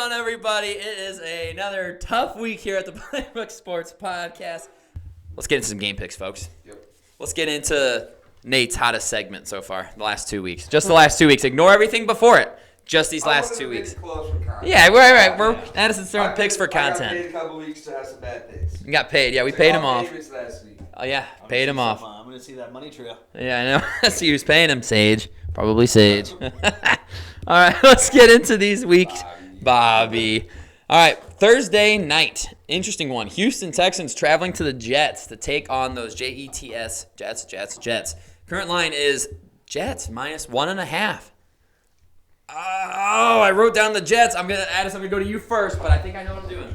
on, everybody? It is another tough week here at the Playbook Sports Podcast. Let's get into some game picks, folks. Yep. Let's get into Nate's hottest segment so far, the last 2 weeks. Just the last 2 weeks. Ignore everything before it. Just these last 2 weeks. Yeah, right. Addison's throwing picks for content. I got paid a couple weeks to have some bad picks. You got paid. Yeah, we paid him off. Last week. Oh, yeah, paid him off. I'm going to see that money trail. Yeah, I know. See who's paying him, Sage. Probably Sage. All right, let's get into these weeks. Bobby. All right, Thursday night. Interesting one. Houston Texans traveling to the Jets to take on those Jets. Jets. Current line is Jets minus 1.5. Oh, I wrote down the Jets. Addison, I'm going to go to you first, but I think I know what I'm doing.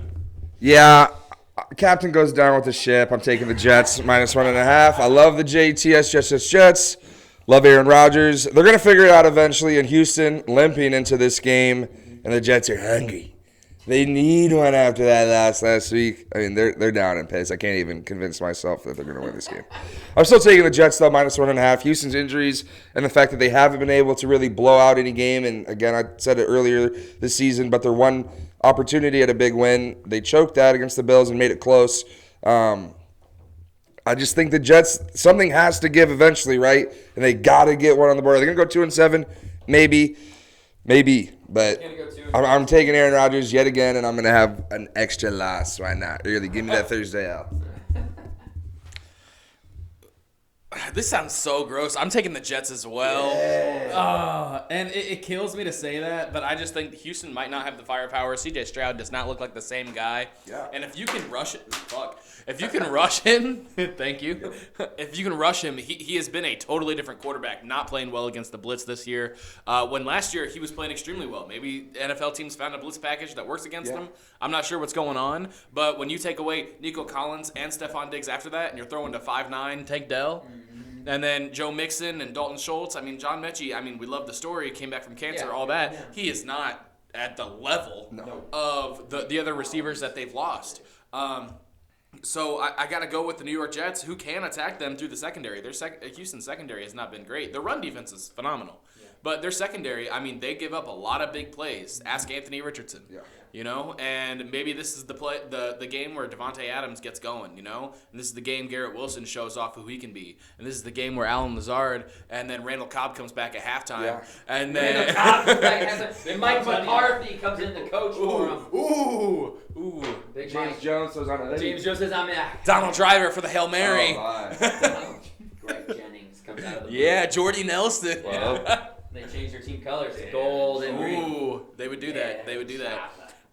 Yeah, captain goes down with the ship. I'm taking the Jets minus 1.5. I love the Jets. Love Aaron Rodgers. They're going to figure it out eventually in Houston, limping into this game, and the Jets are hungry. They need one after that last week. I mean, they're down in pace. I can't even convince myself that they're going to win this game. I'm still taking the Jets, though, minus 1.5. Houston's injuries and the fact that they haven't been able to really blow out any game. And, again, I said it earlier this season, but their one opportunity at a big win, they choked that against the Bills and made it close. I just think the Jets, something has to give eventually, right? And they got to get one on the board. Are they going to go 2-7? Maybe. But I'm taking Aaron Rodgers yet again, and I'm going to have an extra loss. Why not? Really, give me that Thursday out. This sounds so gross. I'm taking the Jets as well. Yeah. And it kills me to say that, but I just think Houston might not have the firepower. C.J. Stroud does not look like the same guy. Yeah. And if you can rush it, if you can rush him, thank you. If you can rush him, he has been a totally different quarterback, not playing well against the blitz this year. When last year he was playing extremely well. Maybe NFL teams found a blitz package that works against them. I'm not sure what's going on, but when you take away Nico Collins and Stephon Diggs after that, and you're throwing to 5'9" Tank Dell, and then Joe Mixon and Dalton Schultz. I mean, John Mechie, we love the story. He came back from cancer, all that. Yeah. He is not at the level of the other receivers that they've lost. So I got to go with the New York Jets, who can attack them through the secondary. Their Houston secondary has not been great. Their run defense is phenomenal. Yeah. But their secondary, they give up a lot of big plays. Ask Anthony Richardson. Yeah. And maybe this is the game where Devontae Adams gets going, and this is the game Garrett Wilson shows off who he can be. And this is the game where Alan Lazard and then Randall Cobb comes back at halftime. Yeah. And then Randall Cobb comes back at halftime. And Mike McCarthy comes in to coach for him. Ooh. Big James Jones was on it. James Jones says I'm in. Donald Driver for the Hail Mary. Oh, Greg Jennings comes out of the Yeah, Jordy Nelson. They changed their team colors to gold and green. Ooh, they would do that.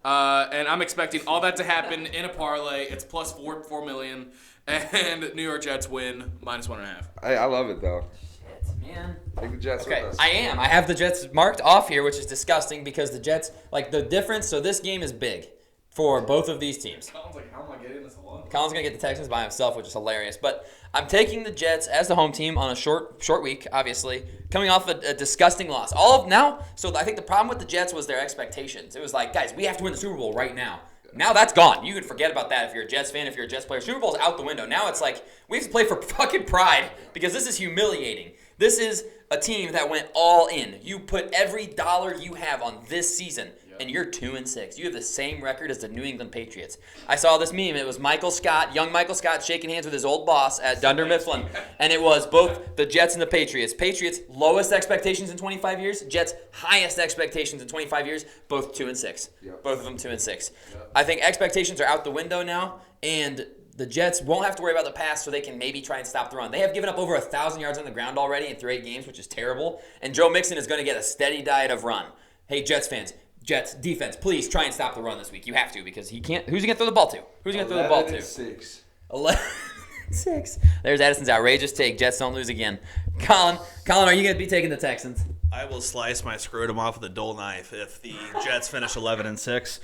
And I'm expecting all that to happen in a parlay. It's plus 4 million, and New York Jets win minus 1.5. I love it though. Shit, man. Take the Jets with us. I am. I have the Jets marked off here, which is disgusting because the Jets, the difference. So this game is big for both of these teams. Colin's like, how am I getting this alone? Colin's gonna get the Texans by himself, which is hilarious. But I'm taking the Jets as the home team on a short week, obviously, coming off a disgusting loss. So I think the problem with the Jets was their expectations. It was like, guys, we have to win the Super Bowl right now. Now that's gone. You can forget about that if you're a Jets fan, if you're a Jets player. Super Bowl's out the window. Now it's like, we have to play for fucking pride because this is humiliating. This is a team that went all in. You put every dollar you have on this season, and you're 2-6. You have the same record as the New England Patriots. I saw this meme. It was young Michael Scott, shaking hands with his old boss at Dunder Mifflin, and it was both the Jets and the Patriots. Patriots, lowest expectations in 25 years. Jets, highest expectations in 25 years. Both 2-6. Yep. Both of them 2-6. Yep. I think expectations are out the window now, and the Jets won't have to worry about the pass, so they can maybe try and stop the run. They have given up over 1,000 yards on the ground already in 8 games, which is terrible, and Joe Mixon is going to get a steady diet of run. Hey, Jets fans. Jets defense, please try and stop the run this week. You have to because he can't. Who's he gonna throw the ball to? 11-6. 11-6. There's Addison's outrageous take. Jets don't lose again. Colin, are you gonna be taking the Texans? I will slice my scrotum off with a dull knife if the Jets finish 11-6.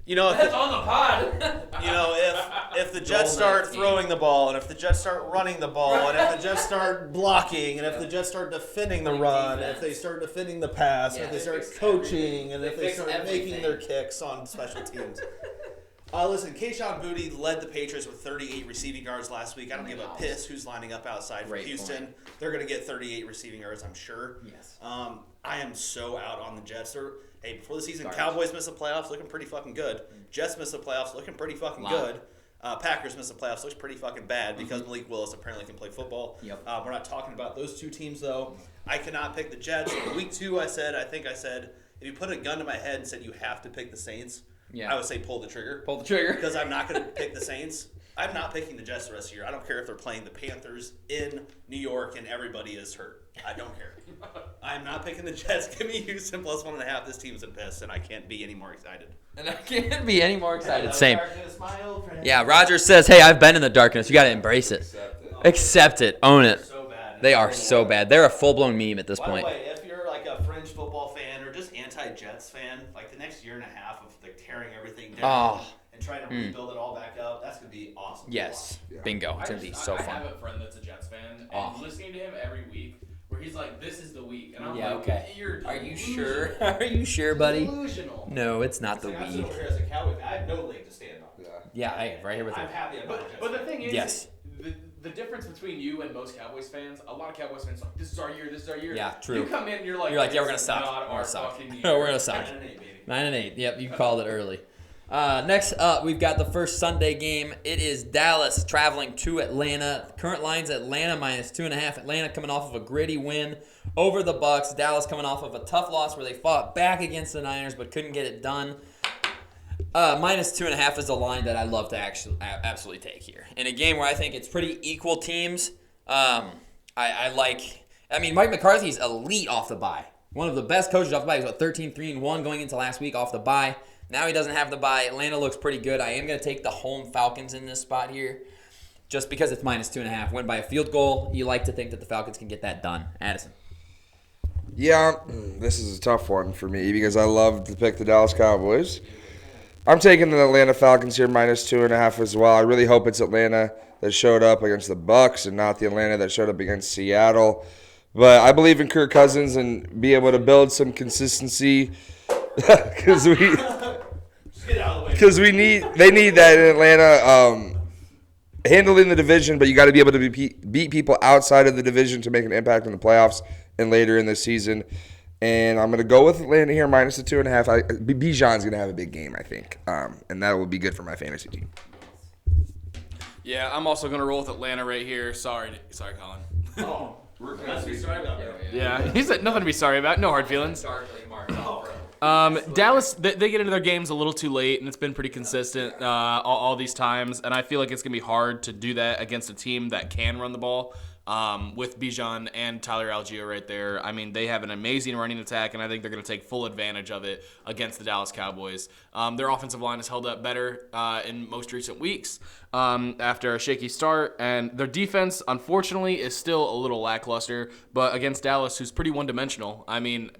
That's on the pod. If the Jets start throwing the ball, and if the Jets start running the ball, and if the Jets start blocking, and if the Jets start defending the run, if they start defending the pass, if they start coaching, and if they start making their kicks on special teams. Listen, Kayshon Boutte led the Patriots with 38 receiving yards last week. I don't give a piss who's lining up outside for Houston. They're going to get 38 receiving yards, I'm sure. Yes. I am so out on the Jets. Hey, before the season, Cowboys missed the playoffs, looking pretty fucking good. Jets missed the playoffs, looking pretty fucking good. Packers missed the playoffs, looks pretty fucking bad because Malik Willis apparently can play football. Yep. We're not talking about those two teams, though. I cannot pick the Jets. Week 2, I think I said, if you put a gun to my head and said you have to pick the Saints, I would say pull the trigger. Pull the trigger. Because I'm not going to pick the Saints. I'm not picking the Jets the rest of the year. I don't care if they're playing the Panthers in New York and everybody is hurt. I don't care. I'm not picking the Jets. Give me Houston plus 1.5. This team's a piss, and I can't be any more excited. And I can't be any more excited. Hello, Same. darkness, my old friend. Yeah, Roger says, hey, I've been in the darkness. You got to embrace it. Accept it. Own it. So bad. They are so bad. They're a full-blown meme at this By the point. way, if you're like a fringe football fan or just anti-Jets fan, like the next year and a half of like tearing everything down and trying to rebuild it all back up, that's going to be awesome. Yes. Bingo. It's going to be so I fun. have a friend that's a Jets fan, and listening to him every week, where he's like, "This is the week," and I'm Yeah, like, okay. You're Are you delusional. sure? Are you sure, buddy? Delusional. No, it's not the Like, I'm week. sitting over here as a Cowboy fan. I have no leg to stand on. Yeah, hey, right here with you. I'm happy about it. But the thing is, Yes. the difference between you and most Cowboys fans, a lot of Cowboys fans are like, this is our year, this is our year. Yeah, true. You come in and you're like, Yeah, we're gonna "It's suck. not We're our gonna suck. fucking year." We're gonna suck. 9-8, baby. 9-8. Yep, you called it early. Next up, we've got the first Sunday game. It is Dallas traveling to Atlanta. Current line's Atlanta minus 2.5. Atlanta coming off of a gritty win over the Bucs. Dallas coming off of a tough loss where they fought back against the Niners but couldn't get it done. Minus 2.5 is a line that I love to actually absolutely take here. In a game where I think it's pretty equal teams, I mean, Mike McCarthy's elite off the bye. One of the best coaches off the bye. He's 13-3-1 going into last week off the bye. Now he doesn't have the bye. Atlanta looks pretty good. I am going to take the home Falcons in this spot here just because it's minus 2.5. Win by a field goal. You like to think that the Falcons can get that done. Addison. Yeah, this is a tough one for me because I love to pick the Dallas Cowboys. I'm taking the Atlanta Falcons here minus 2.5 as well. I really hope it's Atlanta that showed up against the Bucs and not the Atlanta that showed up against Seattle. But I believe in Kirk Cousins and be able to build some consistency because they need that in Atlanta. Handling the division, but you got to be able to beat people outside of the division to make an impact in the playoffs and later in the season. And I'm going to go with Atlanta here, minus the 2.5. Bijan's going to have a big game, I think, and that will be good for my fantasy team. Yeah, I'm also going to roll with Atlanta right here. Sorry, Colin. Oh, we're going to be sorry about that. Yeah, he said nothing to be sorry about. No hard feelings. Dallas, they get into their games a little too late, and it's been pretty consistent all these times. And I feel like it's going to be hard to do that against a team that can run the ball with Bijan and Tyler Algier right there. I mean, they have an amazing running attack, and I think they're going to take full advantage of it against the Dallas Cowboys. Their offensive line has held up better in most recent weeks after a shaky start, and their defense, unfortunately, is still a little lackluster. But against Dallas, who's pretty one-dimensional, I mean,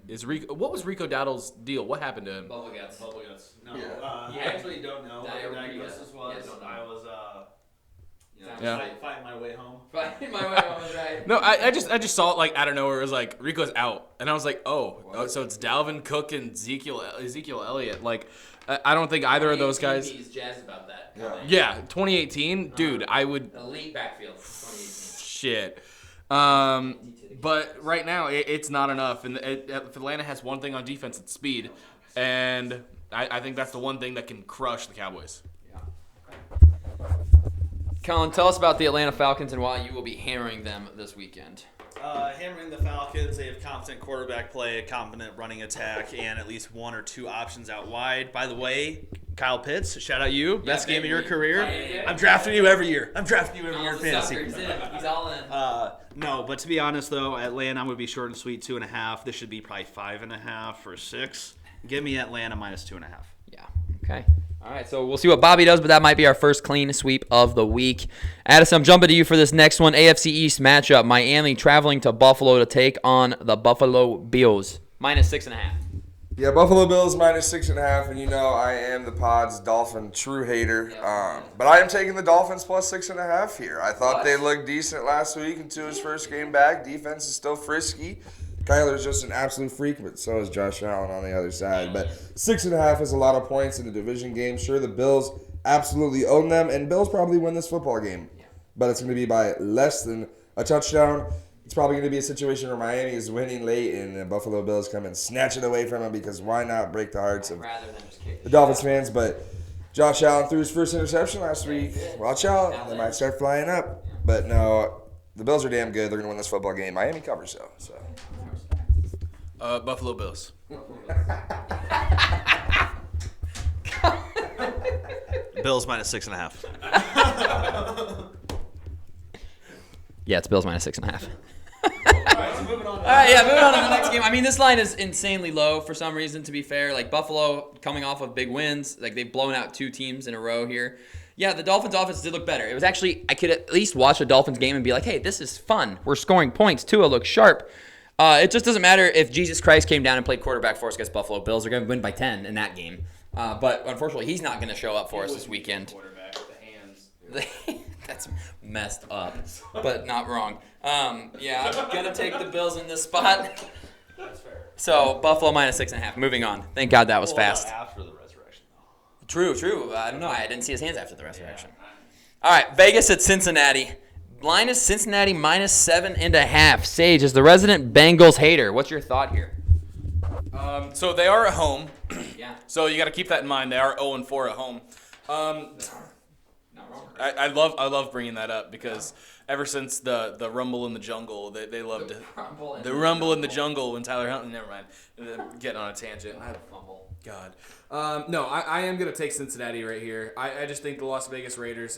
what was Rico Dowdle's deal? What happened to him? Bubble guts. No, I actually don't know what the diagnosis was. I was fighting my way home. Fighting my way home is right. No, I just saw it like out of nowhere. It was like Rico's out, and I was like, oh, so it's Dalvin Cook and Ezekiel Elliott. Like, I don't think either of those guys. He's jazzed about that. Yeah, 2018, dude. I would. Elite backfield. 2018. Shit. But right now it's not enough, and if Atlanta has one thing on defense, it's speed, and I think that's the one thing that can crush the Cowboys. Colin, tell us about the Atlanta Falcons and why you will be hammering them this weekend. Hammering the Falcons. They have competent quarterback play, a competent running attack, and at least one or two options out wide. By the way, Kyle Pitts, shout out you. Best game of your career. I'm drafting you every year. in fantasy. He's all in. No, but to be honest, though, Atlanta, I'm going to be short and sweet, 2.5. This should be probably 5.5 or 6. Give me Atlanta minus 2.5. Yeah. Okay. All right, so we'll see what Bobby does, but that might be our first clean sweep of the week. Addison, I'm jumping to you for this next one. AFC East matchup. Miami traveling to Buffalo to take on the Buffalo Bills. Minus 6.5. Yeah, Buffalo Bills minus 6.5, and you know I am the Pod's Dolphin true hater. But I am taking the Dolphins plus 6.5 here. I thought they looked decent last week into his first game back. Defense is still frisky. Kyler's just an absolute freak, but so is Josh Allen on the other side. But 6.5 is a lot of points in a division game. Sure, the Bills absolutely own them, and Bills probably win this football game. But it's going to be by less than a touchdown. it's probably going to be a situation where Miami is winning late and the Buffalo Bills come and snatch it away from them because why not break the hearts of Rather than just kick the Dolphins fans? But Josh Allen threw his first interception last week. Watch out. They might start flying up. But no, the Bills are damn good. They're going to win this football game. Miami covers, though. So. Buffalo Bills. Bills -6.5. Yeah, it's Bills -6.5. All right, yeah, moving on to the next game. I mean, this line is insanely low for some reason, to be fair. Like, Buffalo coming off of big wins. Like, they've blown out 2 teams in a row here. Yeah, the Dolphins' offense did look better. It was actually, I could at least watch a Dolphins game and be like, hey, this is fun. We're scoring points. Tua looks sharp. It just doesn't matter if Jesus Christ came down and played quarterback for us against Buffalo Bills. They're going to win by 10 in that game. But unfortunately, he's not going to show up for us this weekend. Quarterback with the hands. That's messed up, but not wrong. Yeah, I'm going to take the Bills in this spot. That's fair. So, Buffalo -6.5. Moving on. Thank God that was fast. After the resurrection, though. True. I don't know. I didn't see his hands after the resurrection. All right, Vegas at Cincinnati. Line is Cincinnati -7.5. Sage is the resident Bengals hater. What's your thought here? So they are at home. Yeah. So you got to keep that in mind. They are 0-4 at home. I love bringing that up because ever since the Rumble in the Jungle, they loved it. The Rumble in the Jungle when Tyler Huntley. Never mind. Getting on a tangent. God. No, I am gonna take Cincinnati right here. I just think the Las Vegas Raiders.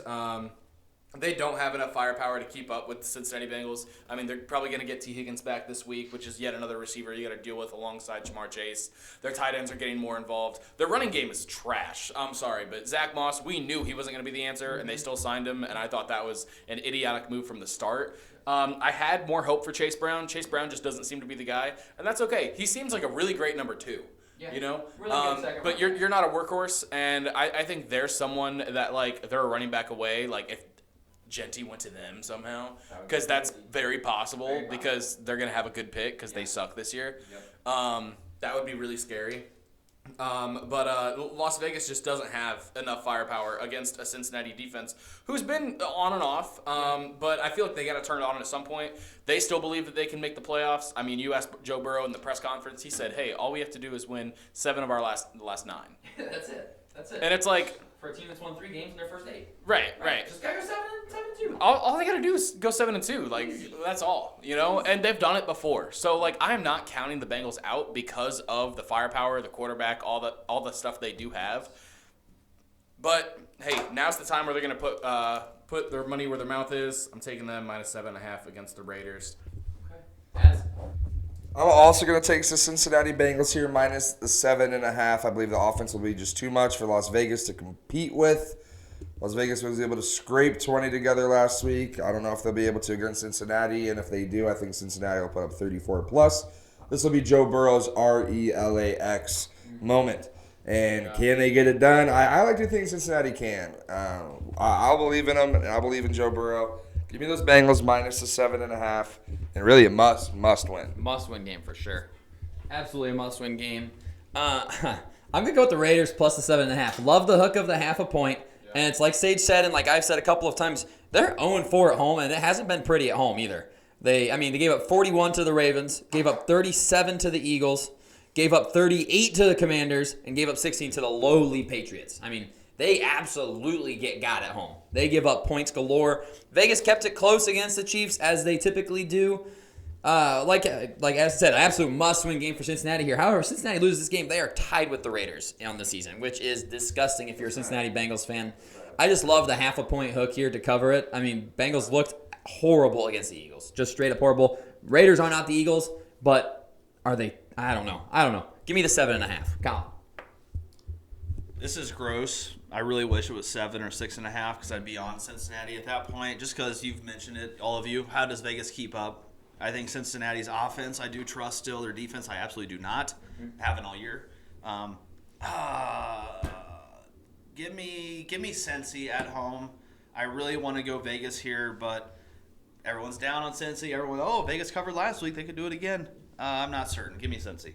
They don't have enough firepower to keep up with the Cincinnati Bengals. I mean, they're probably going to get T. Higgins back this week, which is yet another receiver you got to deal with alongside Jamar Chase. Their tight ends are getting more involved. Their running game is trash. I'm sorry, but Zach Moss, we knew he wasn't going to be the answer, and they still signed him, and I thought that was an idiotic move from the start. I had more hope for Chase Brown. Chase Brown just doesn't seem to be the guy, and that's okay. He seems like a really great number 2. Yeah, you know, really good second but you're not a workhorse, and I think there's someone that, like, they're a running back away. Like, if Genty went to them somehow, because that's very possible because they're going to have a good pick because they suck this year. Yep. That would be really scary. But Las Vegas just doesn't have enough firepower against a Cincinnati defense who's been on and off, but I feel like they got to turn it on at some point. They still believe that they can make the playoffs. I mean, you asked Joe Burrow in the press conference. He said, hey, all we have to do is win 7 of our last 9. That's it. And it's like, for a team that's won 3 games in their first 8. Right. Just gotta go 7-2. All they gotta do is go 7-2. Like, that's all, you know. And they've done it before. So, like, I am not counting the Bengals out because of the firepower, the quarterback, all the stuff they do have. But hey, now's the time where they're gonna put their money where their mouth is. I'm taking them -7.5 against the Raiders. Okay. I'm also going to take the Cincinnati Bengals here -7.5. I believe the offense will be just too much for Las Vegas to compete with. Las Vegas was able to scrape 20 together last week. I don't know if they'll be able to against Cincinnati, and if they do, I think Cincinnati will put up 34+. This will be Joe Burrow's RELAX moment. And can they get it done? I like to think Cincinnati can. I'll believe in them, and I believe in Joe Burrow. Give me those Bengals -7.5. And really, a must win. Must-win game for sure. Absolutely a must-win game. I'm going to go with the Raiders plus the 7.5. Love the hook of the half a point. Yeah. And it's like Sage said, and like I've said a couple of times, they're 0-4 at home, and it hasn't been pretty at home either. They gave up 41 to the Ravens, gave up 37 to the Eagles, gave up 38 to the Commanders, and gave up 16 to the lowly Patriots. I mean, they absolutely got at home. They give up points galore. Vegas kept it close against the Chiefs, as they typically do. Like as I said, an absolute must-win game for Cincinnati here. However, if Cincinnati loses this game, they are tied with the Raiders on the season, which is disgusting if you're a Cincinnati Bengals fan. I just love the half-a-point hook here to cover it. I mean, Bengals looked horrible against the Eagles. Just straight up horrible. Raiders are not the Eagles, but are they? I don't know. Give me the 7.5. Colin. This is gross. I really wish it was 7 or 6.5 because I'd be on Cincinnati at that point. Just because you've mentioned it, all of you. How does Vegas keep up? I think Cincinnati's offense, I do trust still. Their defense, I absolutely do not. Haven't all year. Give me Cincy at home. I really want to go Vegas here, but everyone's down on Cincy. Vegas covered last week. They could do it again. I'm not certain. Give me Cincy.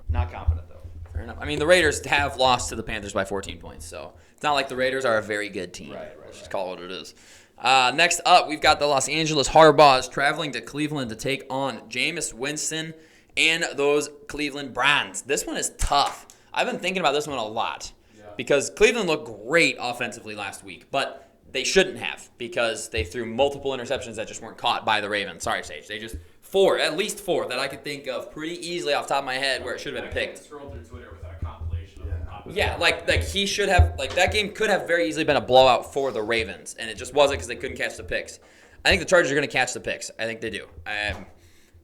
Not confident, though. Fair enough. I mean, the Raiders have lost to the Panthers by 14 points, so it's not like the Raiders are a very good team. Right. Let's just call it what it is. Next up, we've got the Los Angeles Harbaughs traveling to Cleveland to take on Jameis Winston and those Cleveland Browns. This one is tough. I've been thinking about this one a lot because Cleveland looked great offensively last week, but they shouldn't have because they threw multiple interceptions that just weren't caught by the Ravens. Sorry, Sage. They just at least four that I could think of pretty easily off the top of my head where it should have been picked. Scroll through Twitter with a compilation of Yeah, like he should have, like that game could have very easily been a blowout for the Ravens, and it just wasn't because they couldn't catch the picks. I think the Chargers are going to catch the picks. I think they do.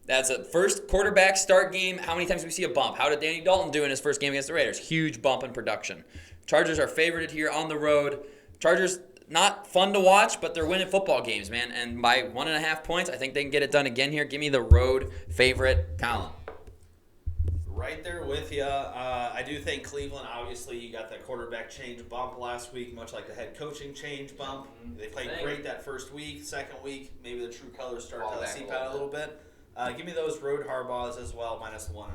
That's a first quarterback start game. How many times do we see a bump? How did Danny Dalton do in his first game against the Raiders? Huge bump in production. Chargers are favorited here on the road. Chargers, not fun to watch, but they're winning football games, man. And by 1.5 points, I think they can get it done again here. Give me the road favorite, Colin. Right there with you. I do think Cleveland, obviously, you got that quarterback change bump last week, much like the head coaching change bump. They played great that first week. Second week, maybe the true colors start to seep out a little bit. Give me those road Harbaughs as well, minus the 1.5.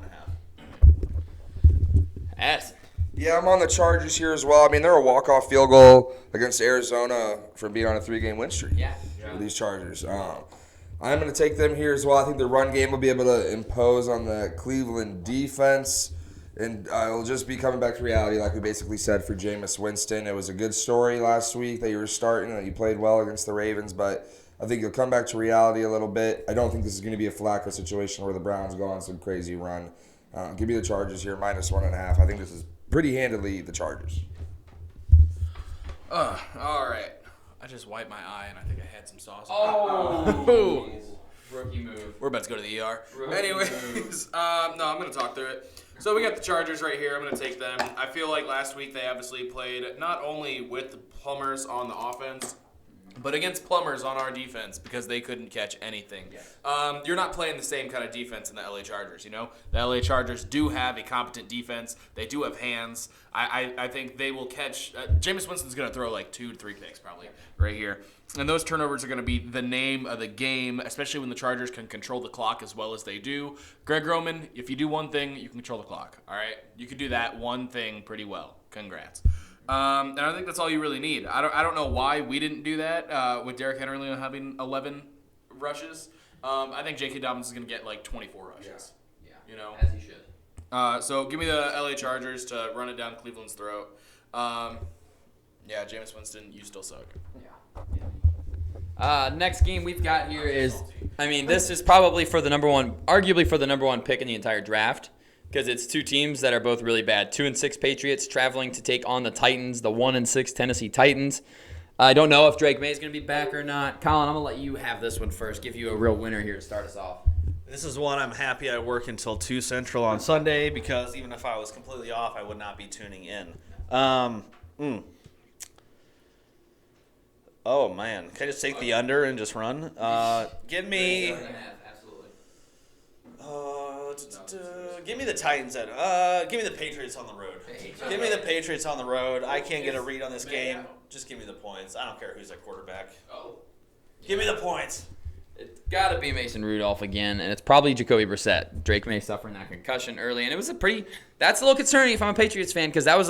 Ass. Yeah, I'm on the Chargers here as well. I mean, they're a walk-off field goal against Arizona from being on a 3-game win streak. Yeah. For these Chargers. I'm going to take them here as well. I think the run game will be able to impose on the Cleveland defense, and it'll just be coming back to reality, like we basically said for Jameis Winston. It was a good story last week that you were starting, that you played well against the Ravens, but I think you'll come back to reality a little bit. I don't think this is going to be a Flacco situation where the Browns go on some crazy run. Give me the Chargers here, minus 1.5. I think this is pretty handedly the Chargers. All right. I just wiped my eye, and I think I had some sauce. Oh. Rookie move. We're about to go to the ER. Rookie Anyways, no, I'm going to talk through it. So we got the Chargers right here. I'm going to take them. I feel like last week they obviously played not only with the plumbers on the offense, but against plumbers on our defense because they couldn't catch anything. Yeah. You're not playing the same kind of defense in the LA Chargers, you know? The LA Chargers do have a competent defense. They do have hands. I think they will catch Jameis Winston's going to throw like 2 to 3 picks probably right here. And those turnovers are going to be the name of the game, especially when the Chargers can control the clock as well as they do. Greg Roman, if you do one thing, you can control the clock, all right? You can do that one thing pretty well. Congrats. And I think that's all you really need. I don't know why we didn't do that with Derrick Henry only having 11 rushes. I think J.K. Dobbins is going to get like 24 rushes. Yeah. You know? As he should. So give me the LA Chargers to run it down Cleveland's throat. Yeah, Jameis Winston, you still suck. Yeah. Next game we've got here is, this is probably arguably for the number one pick in the entire draft. Because it's two teams that are both really bad. 2-6 Patriots traveling to take on the Titans, the 1-6 Tennessee Titans. I don't know if Drake May is going to be back or not. Colin, I'm going to let you have this one first. Give you a real winner here to start us off. This is one I'm happy I work until 2 Central on Sunday because even if I was completely off, I would not be tuning in. Oh, man. Can I just take the under and just run? Give me... give me the Titans. Give me the Patriots on the road. Give me the Patriots on the road. I can't get a read on this game. Just give me the points. I don't care who's at quarterback. Give me the points. It's got to be Mason Rudolph again, and it's probably Jacoby Brissett. Drake May suffering that concussion early, and it was that's a little concerning if I'm a Patriots fan because that was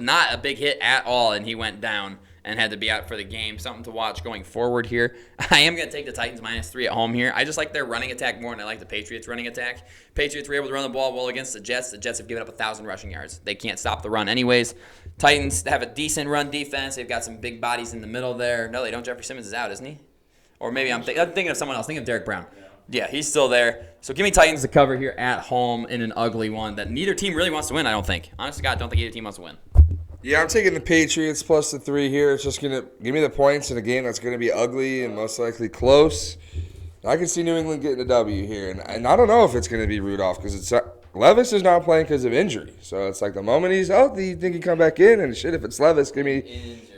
not a big hit at all, and he went down and had to be out for the game. Something to watch going forward here. I am going to take the Titans -3 at home here. I just like their running attack more than I like the Patriots' running attack. Patriots were able to run the ball well against the Jets. The Jets have given up 1,000 rushing yards. They can't stop the run anyways. Titans have a decent run defense. They've got some big bodies in the middle there. No, they don't. Jeffrey Simmons is out, isn't he? Or maybe I'm thinking of someone else. Thinking of Derek Brown. Yeah, he's still there. So give me Titans to cover here at home in an ugly one that neither team really wants to win, I don't think. Honest to God, I don't think either team wants to win. Yeah, I'm taking the Patriots plus the 3 here. It's just going to give me the points in a game that's going to be ugly and most likely close. I can see New England getting a W here. And I don't know if it's going to be Rudolph because Levis is not playing because of injury. So it's like the moment he's healthy, you think he come back in. And shit, if it's Levis, give me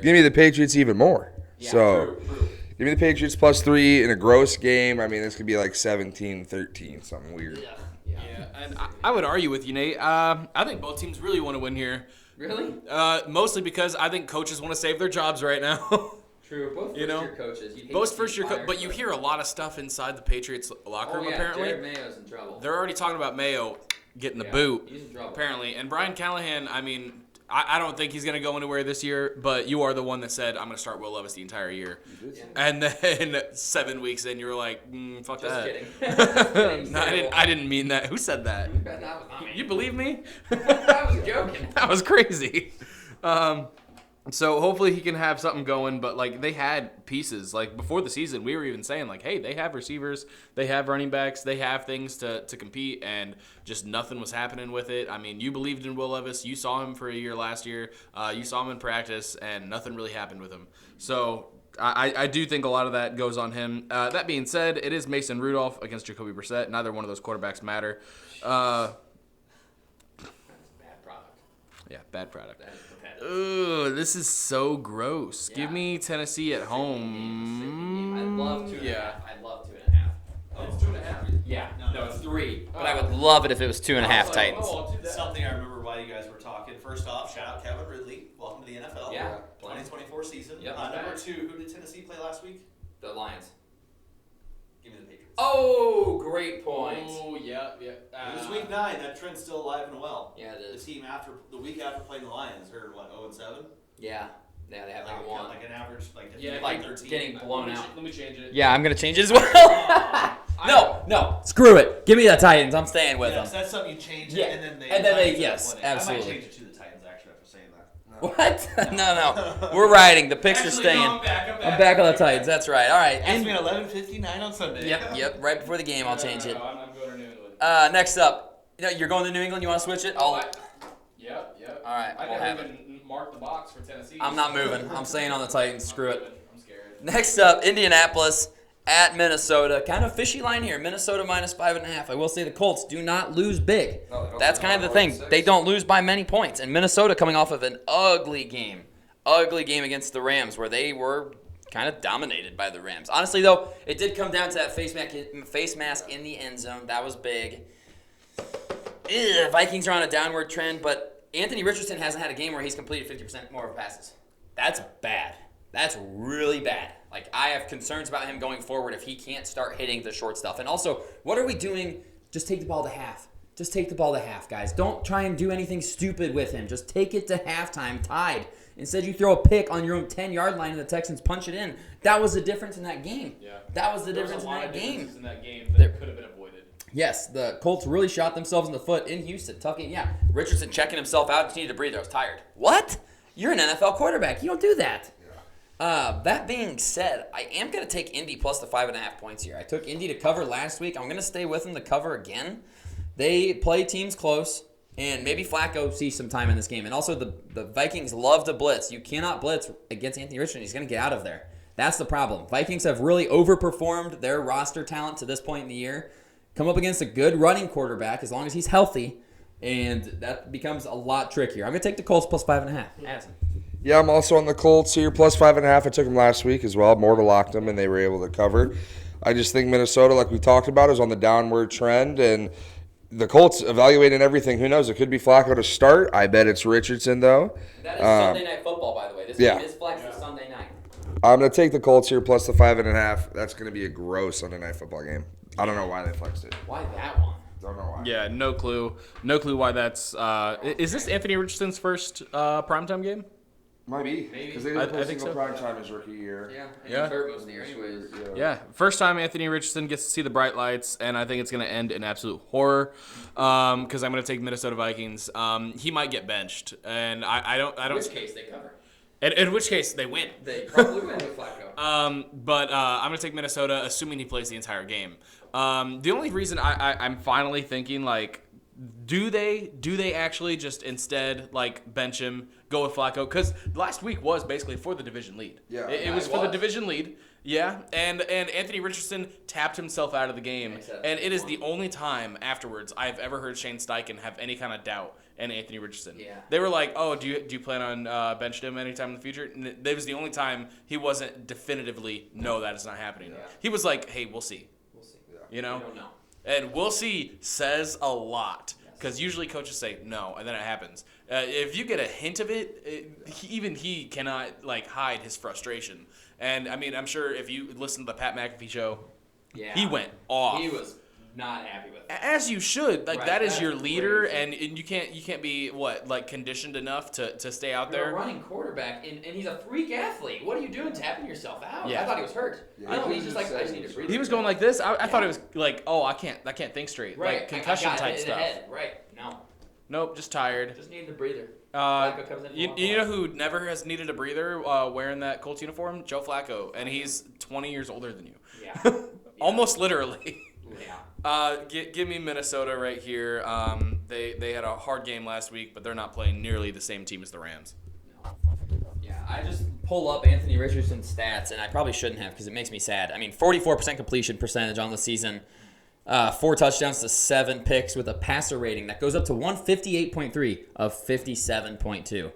the Patriots even more. Yeah, so true. Give me the Patriots plus 3 in a gross game. This could be like 17-13, something weird. Yeah, and I would argue with you, Nate. I think both teams really want to win here. Really? Mostly because I think coaches want to save their jobs right now. True. Both first-year coaches. Both first-year coaches. But you hear a lot of stuff inside the Patriots locker room, apparently. Jared Mayo's in trouble. They're already talking about Mayo getting the boot, he's in trouble. apparently. And Brian Callahan, I don't think he's going to go anywhere this year, but you are the one that said, I'm going to start Will Levis the entire year. And then 7 weeks in, you were like, fuck Just that. kidding. No, I didn't mean that. Who said that? That was not me. You believe me? I was joking. That was crazy. So hopefully he can have something going, but like they had pieces. Like before the season, we were even saying like, hey, they have receivers, they have running backs, they have things to compete, and just nothing was happening with it. I mean, you believed in Will Levis, you saw him for a year last year, you saw him in practice, and nothing really happened with him. So I do think a lot of that goes on him. That being said, it is Mason Rudolph against Jacoby Brissett. Neither one of those quarterbacks matter. Bad product. Yeah, bad product. That is pathetic. Ooh, this is so gross. Yeah. Give me Tennessee at home. I'd love 2.5. Yeah. I'd love 2.5. Oh, it's 2.5? Yeah. No, it's 3. But I would love it if it was 2.5 Titans. Something I remember while you guys were talking. First off, shout out Kevin Ridley. Welcome to the NFL. Yeah. 2024 season. Yep. Number 2, who did Tennessee play last week? The Lions. Give me the Patriots. Oh, great point. Oh, yeah. It was week 9. That trend's still alive and well. Yeah, it The is. team the week after playing the Lions, are what, 0-7? Yeah. Yeah, they have like one. Like an average, like Yeah, like 13. getting blown out. Let me change it. Yeah, I'm gonna change it as well. No, screw it. Give me the Titans. I'm staying with Yes, them. that's something you change Yeah, it, and then they. and then they- Titans yes, win it. absolutely. I might change it to the Titans actually after saying that. What? No. We're riding. The picks are staying. I'm back on the Titans. That's right. All right. Ask me at 11:59 on Sunday. Yep. Right before the game, I'll change it. I'm going to New England. Next up, you're going to New England. You want to switch it? Yep. All right, I we'll never have it. even marked the box for Tennessee. I'm not moving. I'm staying on the Titans. Screw it. I'm scared. Next up, Indianapolis at Minnesota. Kind of fishy line here. Minnesota minus 5.5. I will say the Colts do not lose big. No, they don't. That's kind of the They're thing. 0-6. They don't lose by many points. And Minnesota coming off of an ugly game against the Rams where they were kind of dominated by the Rams. Honestly, though, it did come down to that face mask in the end zone. That was big. Vikings are on a downward trend, but Anthony Richardson hasn't had a game where he's completed 50% more of passes. That's bad. That's really bad. Like, I have concerns about him going forward if he can't start hitting the short stuff. And also, what are we doing? Just take the ball to half. Just take the ball to half, guys. Don't try and do anything stupid with him. Just take it to halftime, tied. Instead, you throw a pick on your own 10-yard line and the Texans punch it in. That was the difference in that game. Yeah. That was the There difference a in lot that of game. differences in that game that could have been avoided. Yes, the Colts really shot themselves in the foot in Houston. Tough game. Yeah, Richardson checking himself out. Just needed to breathe. I was tired. What? You're an NFL quarterback. You don't do that. That being said, I am going to take Indy plus the 5.5 points here. I took Indy to cover last week. I'm going to stay with them to cover again. They play teams close, and maybe Flacco sees some time in this game. And also, the Vikings love to blitz. You cannot blitz against Anthony Richardson. He's going to get out of there. That's the problem. Vikings have really overperformed their roster talent to this point in the year. Come up against a good running quarterback as long as he's healthy, and that becomes a lot trickier. I'm going to take the Colts plus 5.5. Addison. Yeah, I'm also on the Colts here, plus 5.5. I took them last week as well. Morta locked them, and they were able to cover. I just think Minnesota, like we talked about, is on the downward trend, and the Colts evaluating everything. Who knows? It could be Flacco to start. I bet it's Richardson, though. That is Sunday Night Football, by the way. This game is flexed for Sunday night. I'm going to take the Colts here, plus the 5.5. That's going to be a gross Sunday Night Football game. I don't know why they flexed it. Why that one? Don't know why. Yeah, no clue. No clue why that's. Is this Anthony Richardson's first primetime game? Might be. Maybe. Because they I didn't play think single so. prime time his rookie year. Yeah. Yeah. Hurt most of the year anyways. Yeah, first time Anthony Richardson gets to see the bright lights, and I think it's going to end in absolute horror. Because I'm going to take Minnesota Vikings. He might get benched, and I don't. In which case, they cover. In which case, they win. They probably win with Flacco. But I'm going to take Minnesota, assuming he plays the entire game. The only reason I'm finally thinking, like, do they actually just instead, like, bench him, go with Flacco? Because last week was basically for the division lead. Yeah. It was for the division lead. Yeah, and Anthony Richardson tapped himself out of the game, and it is the only time afterwards I've ever heard Shane Steichen have any kind of doubt in Anthony Richardson. Yeah. They were like, "Oh, do you plan on benching him anytime in the future?" And that was the only time he wasn't definitively, "No, that is not happening." Yeah. He was like, "Hey, we'll see." We'll see. You know, We don't know. and "we'll see" says a lot. Because usually coaches say no, and then it happens. If you get a hint of it, even he cannot like hide his frustration. And I mean, I'm sure if you listen to the Pat McAfee show, Yeah. he went off. He was not happy with it. As you should. Like Right, that is that's your leader, crazy. and you can't be conditioned enough to stay out You're there. a running quarterback, and he's a freak athlete. What are you doing tapping yourself out? Yeah. I thought he was hurt. Yeah, No, he he's just like, I just need to breathe. He was going like this. I thought it was like, oh, I can't think straight. right. Like concussion I got type hit in stuff. the head. Right. No. Nope, just tired. Just needed a breather. Uh, Flacco comes in you, for you know who never has needed a breather wearing that Colts uniform? Joe Flacco, and he's 20 years older than you. Yeah. Almost literally. Yeah. Give me Minnesota right here. They had a hard game last week, but they're not playing nearly the same team as the Rams. Yeah, I just pull up Anthony Richardson's stats, and I probably shouldn't have because it makes me sad. I mean, 44% completion percentage on the season, 4 touchdowns to 7 picks with a passer rating that goes up to 158.3 of 57.2.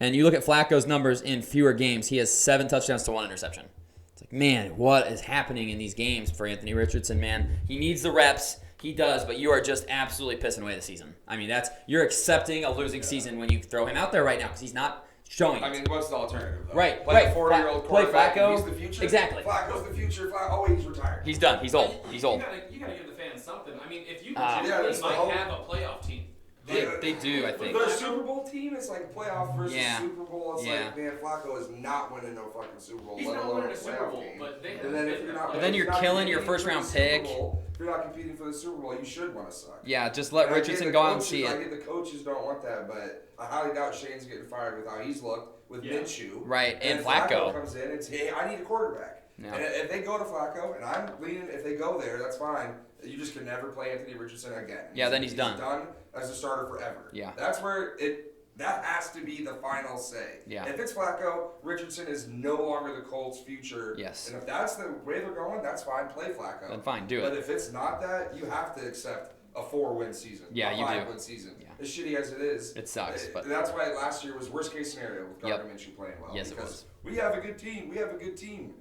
And you look at Flacco's numbers in fewer games, he has 7 touchdowns to 1 interception. It's like, man, what is happening in these games for Anthony Richardson, man? He needs the reps. He does, but you are just absolutely pissing away the season. I mean, you're accepting a losing season when you throw him out there right now because he's not showing it. I mean, what's the alternative, though? Right, Play right. a 40-year-old Play quarterback, Flacco. he's the future? Exactly. Flacco's the future. Oh, wait, he's retired. He's done. He's old. He's old. You gotta give the fans something. I mean, if you yeah, that's might the whole- have a playoff team. They do, I think. They're a Super Bowl team. It's like playoff versus Yeah. Super Bowl. It's Yeah. like, man, Flacco is not winning no fucking Super Bowl. He's let not alone winning a Super playoff Bowl, game. but they And then if you're not, But then if you're not killing your competing for first-round the Super pick. Bowl, if you're not competing for the Super Bowl, you should want to suck. Yeah, just let And I get Richardson the go out and coaches- see I it. get the coaches don't want that, but I highly doubt Shane's getting fired with how he's looked with Minshew. Right, and if Flacco. comes in and says, hey, I need a quarterback. Yeah. And if they go to Flacco, and I'm leaning, if they go there, that's fine. You just can never play Anthony Richardson again. Yeah, then he's done. He's done as a starter forever. Yeah. That's where that has to be the final say. Yeah. If it's Flacco, Richardson is no longer the Colts' future. Yes. And if that's the way they're going, that's fine. Play Flacco. Then fine, do But it. if it's not that, you have to accept a 4-win season. Yeah, a you do. 5-win season. Yeah. As shitty as it is. It sucks, but- That's why last year was worst case scenario with Yep. Gardner Minshew playing well. Yes, it because was. We have a good team. We have a good team.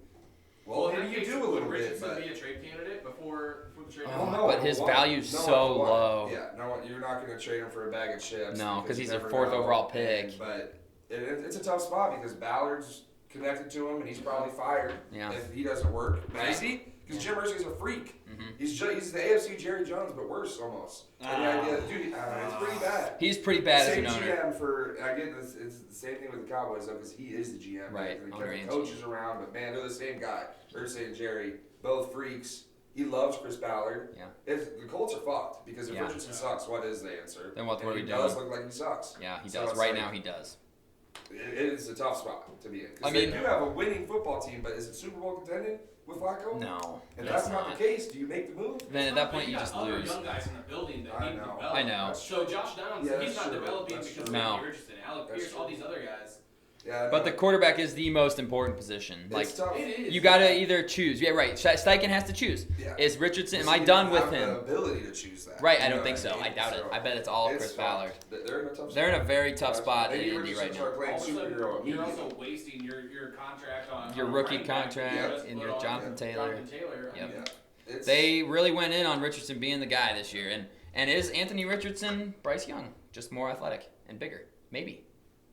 Well, maybe you do a little bit, but... be a trade candidate before the trade? Oh, no, but his one. value's No, so one. low. Yeah, no, you're not going to trade him for a bag of chips. No, 'cause you he's a never 4th know. overall pick. But it's a tough spot because Ballard's connected to him, and he's probably fired Yeah. if he doesn't work. But is he? Because Jim Irsay's a freak. Mm-hmm. He's the AFC Jerry Jones, but worse almost. And the idea, dude, it's pretty bad. He's pretty bad as Same an owner. GM for, I get this, it's the same thing with the Cowboys though, because he is the GM. Right, The owner and coaches around, but man, they're the same guy. Irsay and Jerry, both freaks. He loves Chris Ballard. Yeah. If the Colts are fucked because if Yeah. Richardson sucks, what is the answer? Then what And are we he doing? does look like he sucks. Yeah, he So does. it's Right like, now, he does. It is a tough spot to be in. I Because mean- they do have a winning football team, but is it Super Bowl contending with Flacco? No. If it's that's not the case, do you make the move? Then at that point, you just lose. young guys in the building that I need to know. develop. I know. So Josh Downs, Yeah, he's that's not true. developing That's because true. of No. Anthony Richardson, Alec That's Pierce, true. all these other guys. Yeah, But the quarterback is the most important position. Like, it's tough. It is. you got to either choose. Yeah, right. Steichen has to choose. Yeah. Is Richardson, am Does I he done even with have him? the ability to choose that? Right, You I know don't think what so. mean? I doubt it. So I bet it's all it's Chris tough. Ballard. They're in a tough They're in a very tough spot in Maybe Indy right Richardson now. start playing All of a sudden, superhero you're immediately. also wasting your contract on Your on rookie running back. contract You just and put your on Jonathan Taylor. Jonathan Taylor. Yep. Yeah. It's, They really went in on Richardson being the guy this year. And is Anthony Richardson Bryce Young, just more athletic and bigger? Maybe.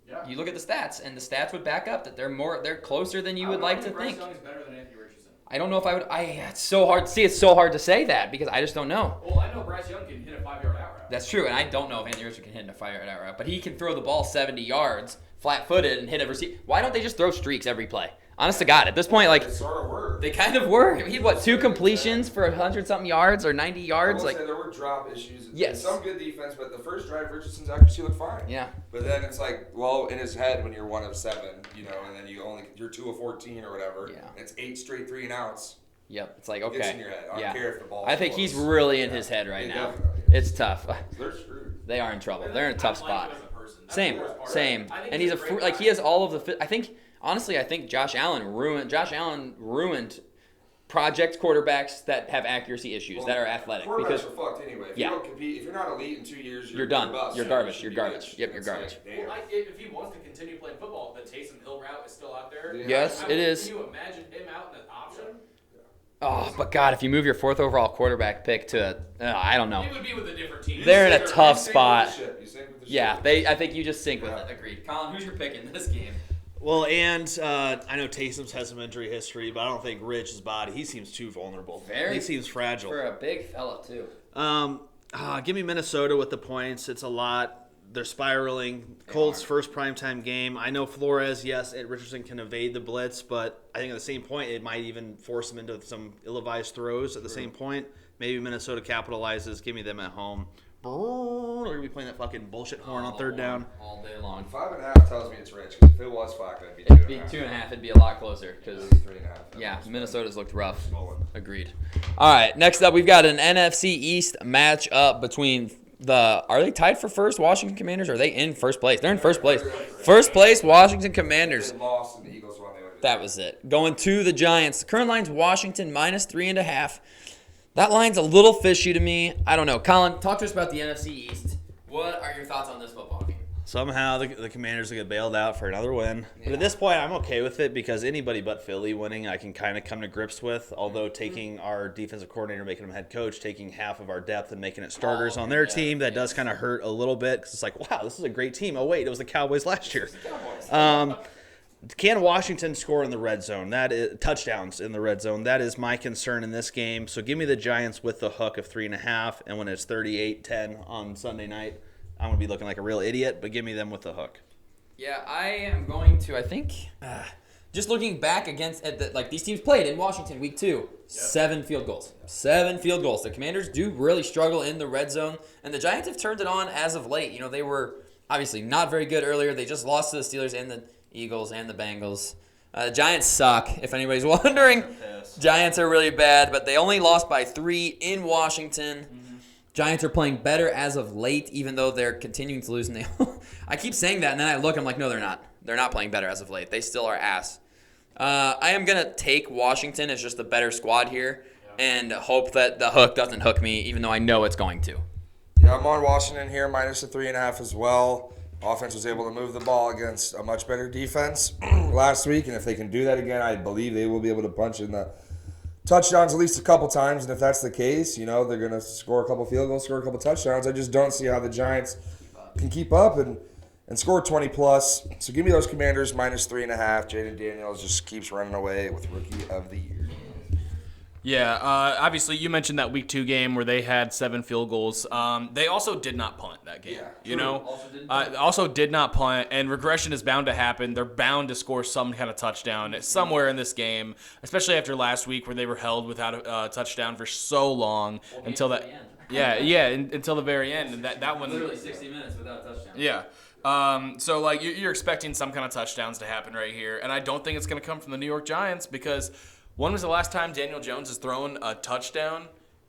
Yeah. You look at the stats, and the stats would back up that they're closer than you would like to Bryce think. Young is better than Anthony Richardson. I don't know if I would. It's so hard. See, it's so hard to say that because I just don't know. Well, I know Bryce Young can hit a 5-yard out route. That's true, and I don't know if Anthony Richardson can hit a fire out route, but he can throw the ball 70 yards flat-footed and hit a receiver. Why don't they just throw streaks every play? Honest to God, at this point, like it sort of worked. they kind of were. He had what 2 completions for 100-something yards or 90 I yards, will like say there were drop issues. Yes. Some good defense, but the first drive, Richardson's accuracy looked fine. yeah. But then it's like, well, in his head, when you're 1 of 7, you know, and then you're 2 of 14 or whatever. Yeah. And it's 8 straight 3-and-outs. Yep. It's like It gets in okay. your head. I don't Yeah. care if the ball. I think he's really in his head right It now. definitely is. It's tough. They're screwed. They are in trouble. They're in a tough I like spot. him as a person. That's Same, the worst part. same. I think And he's a great like guy. he has all of the. I think honestly, I think Josh Allen ruined project quarterbacks that have accuracy issues Well, that are athletic Quarterbacks because are fucked anyway. If Yeah. you don't compete, if you're not elite in 2 years, You're done. bust. You're You garbage. should You're be garbage. benched. Yep, you're It's garbage. like, damn. Well, if he wants to continue playing football, the Taysom Hill route is still out there. Yeah. Yes, I it mean, is. Can you imagine him out in an option? Oh, but God, if you move your 4th overall quarterback pick to I don't know. It would be with a different team. They're in a You tough sink with spot. the ship. You sink with the Yeah, ship. I think you just sink with Yeah. it. Agreed. Colin, who's your pick in this game? Well, and I know Taysom's has some injury history, but I don't think Rich's body. He seems too vulnerable. He seems fragile. For a big fella, too. Give me Minnesota with the points. It's a lot. They're spiraling. Colts first primetime game. I know Flores, yes, Richardson can evade the blitz, but I think at the same point it might even force him into some ill-advised throws at the same point. Maybe Minnesota capitalizes. Give me them at home. They're going to be playing that fucking bullshit horn on third down. All day long. 5.5 tells me it's rich. Because if it was 5, it'd be 2.5. It'd be 2.5. It'd be a lot closer. Because 3.5. yeah, Minnesota's looked rough. Agreed. All right, next up we've got an NFC East matchup between are they tied for first, Washington Commanders, or are they in first place? They're in first place. First place, Washington Commanders. They lost and the Eagles won. That was it. Going to the Giants. The current line's Washington -3.5. That line's a little fishy to me. I don't know. Colin, talk to us about the NFC East. What are your thoughts on this football game? Somehow the Commanders will get bailed out for another win. But at this point, I'm okay with it because anybody but Philly winning, I can kind of come to grips with. Although taking our defensive coordinator, making him head coach, taking half of our depth and making it starters on their team, that does kind of hurt a little bit because it's like, wow, this is a great team. Oh, wait, it was the Cowboys last year. Can Washington score in the red zone? That is touchdowns in the red zone. That is my concern in this game. So give me the Giants with the hook of 3.5, and when it's 38-10 on Sunday night, I'm going to be looking like a real idiot, but give me them with the hook. Yeah, I am going to, I think, just looking back against, these teams played in Washington week 2, 7 field goals. 7 field goals. The Commanders do really struggle in the red zone, and the Giants have turned it on as of late. You know, they were obviously not very good earlier. They just lost to the Steelers and the Eagles and the Bengals. Giants suck, if anybody's wondering. Giants are really bad, but they only lost by 3 in Washington. Giants are playing better as of late, even though they're continuing to lose. And I keep saying that, and then I look, I'm like, no, they're not. They're not playing better as of late. They still are ass. I am going to take Washington as just the better squad here and hope that the hook doesn't hook me, even though I know it's going to. Yeah, I'm on Washington here, minus the 3.5 as well. Offense was able to move the ball against a much better defense last week, and if they can do that again, I believe they will be able to punch in the touchdowns at least a couple times, and if that's the case, you know, they're going to score a couple field goals, score a couple touchdowns. I just don't see how the Giants can keep up and score 20-plus. So give me those Commanders minus 3.5. Jaden Daniels just keeps running away with Rookie of the Year. Yeah, obviously you mentioned that week 2 game where they had 7 field goals. They also did not punt that game. Yeah, you know, also did not punt, and regression is bound to happen. They're bound to score some kind of touchdown somewhere in this game, especially after last week where they were held without a touchdown for so long until that. Until the very end, and that one literally 60 minutes without a touchdown. Yeah. So like you're expecting some kind of touchdowns to happen right here, and I don't think it's going to come from the New York Giants because. When was the last time Daniel Jones has thrown a touchdown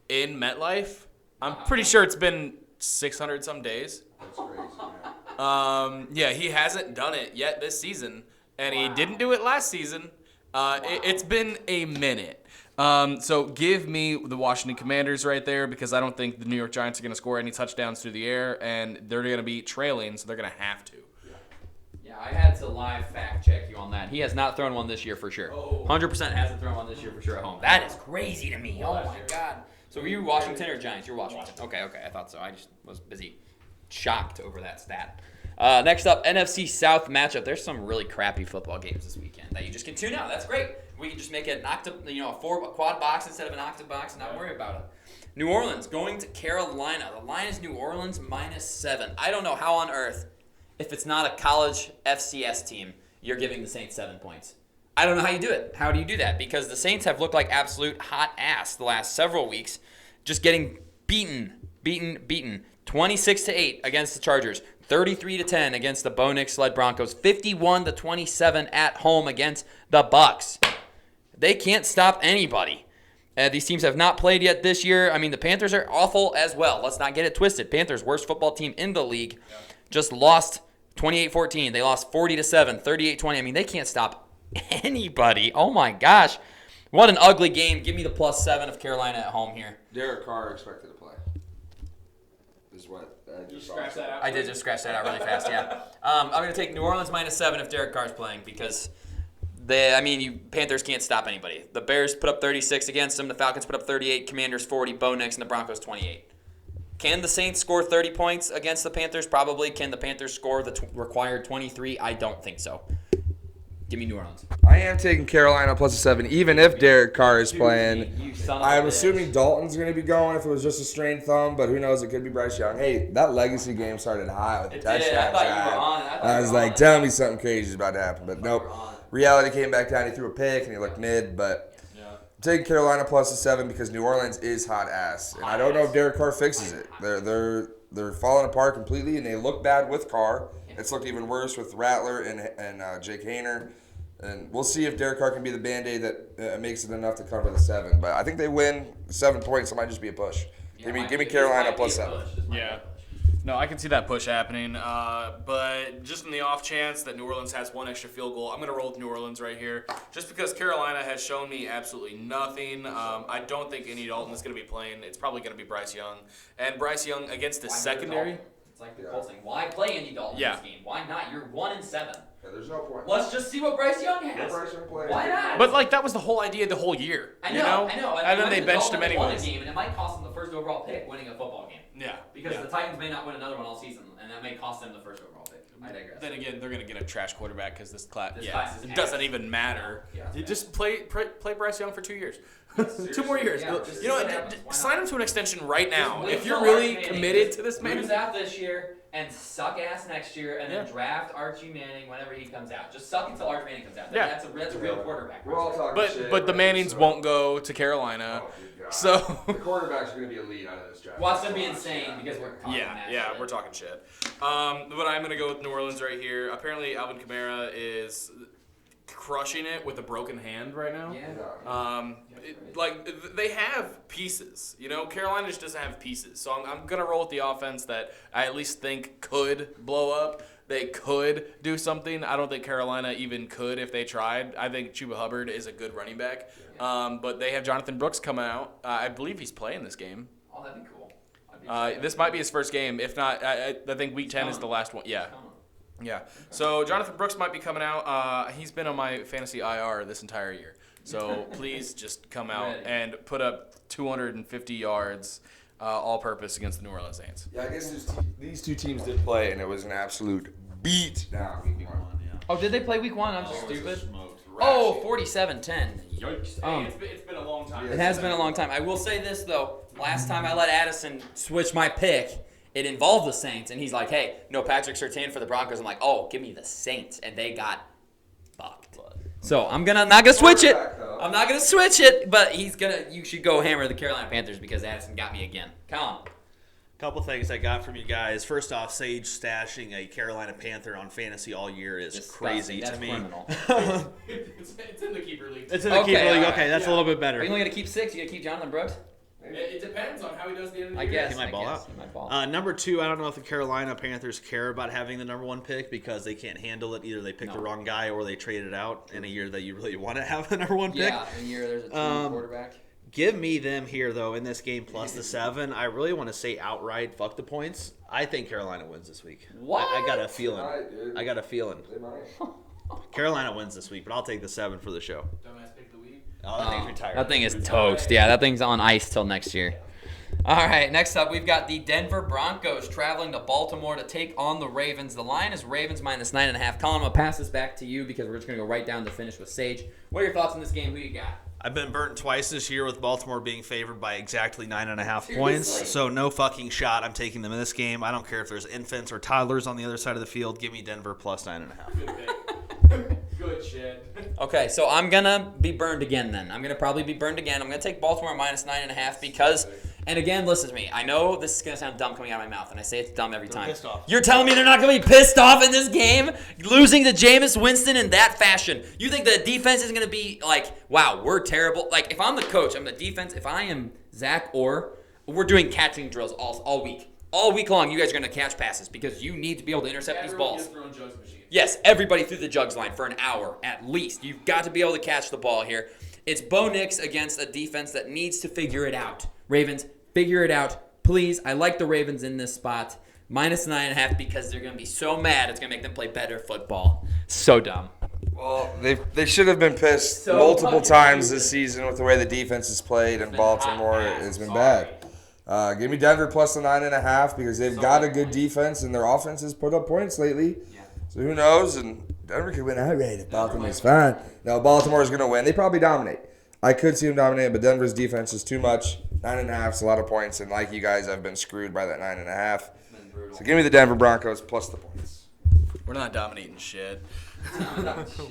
in MetLife? I'm pretty sure it's been 600-some days. That's crazy, yeah, he hasn't done it yet this season, and he didn't do it last season. It's been a minute. So give me the Washington Commanders right there because I don't think the New York Giants are going to score any touchdowns through the air, and they're going to be trailing, so they're going to have to. I had to live fact check you on that. He has not thrown one this year for sure. 100% hasn't thrown one this year for sure at home. That is crazy to me. Oh my God. So were you Washington or Giants? You're Washington. Okay. I thought so. I just was busy shocked over that stat. Next up, NFC South matchup. There's some really crappy football games this weekend that you just can tune out. That's great. We can just make it a quad box instead of an octave box and not worry about it. New Orleans going to Carolina. The line is New Orleans -7. I don't know how on earth. If it's not a college FCS team, you're giving the Saints 7 points. I don't know how you do it. How do you do that? Because the Saints have looked like absolute hot ass the last several weeks, just getting beaten. 26-8 against the Chargers, 33-10 against the Bo Nix-led Broncos, 51-27 at home against the Bucs. They can't stop anybody. These teams have not played yet this year. I mean, the Panthers are awful as well. Let's not get it twisted. Panthers, worst football team in the league, just lost 28-14. They lost 40-7, 38-20. I mean, they can't stop anybody. Oh, my gosh. What an ugly game. Give me the +7 of Carolina at home here. Derek Carr expected to play. Is what I just scratch that out. I did just scratch that out really fast, yeah. I'm going to take New Orleans -7 if Derek Carr's playing because, Panthers can't stop anybody. The Bears put up 36 against them. The Falcons put up 38. Commanders 40. Bo Nix and the Broncos 28. Can the Saints score 30 points against the Panthers? Probably. Can the Panthers score the required 23? I don't think so. Give me New Orleans. I am taking Carolina plus a 7, even if Derek Carr is playing. You son of a I'm bitch. assuming Dalton's going to be going if it was just a strained thumb, but who knows? It could be Bryce Young. Hey, that legacy game started high with the It did. I touchdown thought you drive. were on it. I was like, tell me something crazy is about to happen, but nope. Reality came back down. He threw a pick and he looked mid, but I'm taking Carolina plus a 7 because New Orleans is hot ass, and I don't know if Derek Carr fixes it. They're falling apart completely, and they look bad with Carr. It's looked even worse with Rattler and Jake Hayner. And we'll see if Derek Carr can be the Band-Aid that makes it enough to cover the 7. But I think they win 7 points. It might just be a push. Give me Carolina plus 7. Yeah. No, I can see that push happening. But just in the off chance that New Orleans has one extra field goal, I'm going to roll with New Orleans right here. Just because Carolina has shown me absolutely nothing. I don't think Andy Dalton is going to be playing. It's probably going to be Bryce Young. And Bryce Young against the secondary. It's like the Colts thing. Why play Andy Dalton in this game? Why not? You're 1-7. Yeah, there's no point. Let's just see what Bryce Young has. Why not? But like that was the whole idea the whole year. I know. And then they benched him anyways. Game, and it might cost them the first overall pick winning a football game. Yeah. Because the Titans may not win another one all season, and that may cost them the first overall pick. I digress. Then again, they're going to get a trash quarterback because this class is it doesn't even matter. Yeah. You just play Bryce Young for 2 years. 2 more years. Yeah, You know what? Sign him to an extension right now. If you're really committed to this man. Lose out this year and suck ass next year, and then draft Archie Manning whenever he comes out. Just suck until Archie Manning comes out. Yeah. That's a real quarterback. We're all talking shit. But the Mannings won't go to Carolina. Oh, good God. So the quarterback's going to be elite out of this draft. Watch them be insane because we're talking we're talking shit. But I'm gonna go with New Orleans right here. Apparently, Alvin Kamara is crushing it with a broken hand right now. Yeah. They have pieces. You know, Carolina just doesn't have pieces. So I'm gonna roll with the offense that I at least think could blow up. They could do something. I don't think Carolina even could if they tried. I think Chuba Hubbard is a good running back. But they have Jonathan Brooks coming out. I believe he's playing this game. Oh, that'd be cool. This might be his first game. If not, I think Week 10 is the last one. Yeah. Yeah. So Jonathan Brooks might be coming out. He's been on my fantasy IR this entire year. So please just come out and put up 250 yards all-purpose against the New Orleans Saints. Yeah, I guess these two teams did play, and it was an absolute beat down. Oh, did they play week 1? I'm just stupid. Oh, 47-10. Yikes. It's been a long time. It has been a long time. I will say this, though. Last time I let Addison switch my pick, it involved the Saints. And he's like, hey, no Patrick Surtain for the Broncos. I'm like, oh, give me the Saints. And they got fucked. So I'm not going to switch it. I'm not going to switch it. But you should go hammer the Carolina Panthers because Addison got me again. Come on. Couple things I got from you guys. First off, Sage stashing a Carolina Panther on fantasy all year is crazy to me. Criminal. It's in the keeper league. It's in the keeper league. Right. Okay, that's a little bit better. Are you only going to keep 6? You going to keep Jonathan Brooks? It depends on how he does the end of the I year. guess. He might ball out. He might ball. Number 2, I don't know if the Carolina Panthers care about having the number 1 pick because they can't handle it. Either they pick the wrong guy or they trade it out in a year that you really want to have the number 1 pick. Yeah, in a year there's a team quarterback. Give me them here, though, in this game plus the 7. I really want to say outright, fuck the points. I think Carolina wins this week. What? I got a feeling. Alright, dude. I got a feeling. They might. Carolina wins this week, but I'll take the 7 for the show. Dumbass pick of the week. Oh, that thing's retired. That thing is toast. Yeah, that thing's on ice till next year. All right, next up, we've got the Denver Broncos traveling to Baltimore to take on the Ravens. The line is Ravens minus 9.5. Colin, I'm going to pass this back to you because we're just going to go right down to finish with Sage. What are your thoughts on this game? Who you got? I've been burnt twice this year with Baltimore being favored by exactly 9.5 points. So no fucking shot. I'm taking them in this game. I don't care if there's infants or toddlers on the other side of the field. Give me Denver plus 9.5. Good pick. Good shit. Okay, so I'm going to be burned again then. I'm going to probably be burned again. I'm going to take Baltimore minus 9.5 because... And again, listen to me. I know this is going to sound dumb coming out of my mouth, and I say it's dumb every time. Pissed off. You're telling me they're not going to be pissed off in this game? Losing to Jameis Winston in that fashion. You think the defense is going to be like, wow, we're terrible? Like, if I'm the coach, I'm the defense. If I am Zach Orr, we're doing catching drills all week. All week long, you guys are going to catch passes because you need to be able to intercept these balls. Yes, everybody through the jugs line for an hour at least. You've got to be able to catch the ball here. It's Bo Nix against a defense that needs to figure it out. Ravens, figure it out, please. I like the Ravens in this spot. Minus 9.5 because they're going to be so mad it's going to make them play better football. So dumb. Well, they should have been pissed So multiple fucking times stupid. this season with the way the defense has played in Baltimore. It's been bad. Give me Denver plus the 9.5 because they've got a good defense and their offense has put up points lately. Yeah. So who knows? And Denver could win outright if Baltimore's fine. No, Baltimore's going to win. They probably dominate. I could see them dominate, but Denver's defense is too much. 9.5 is a lot of points, and like you guys, I've been screwed by that 9.5. So give me the Denver Broncos plus the points. We're not dominating shit.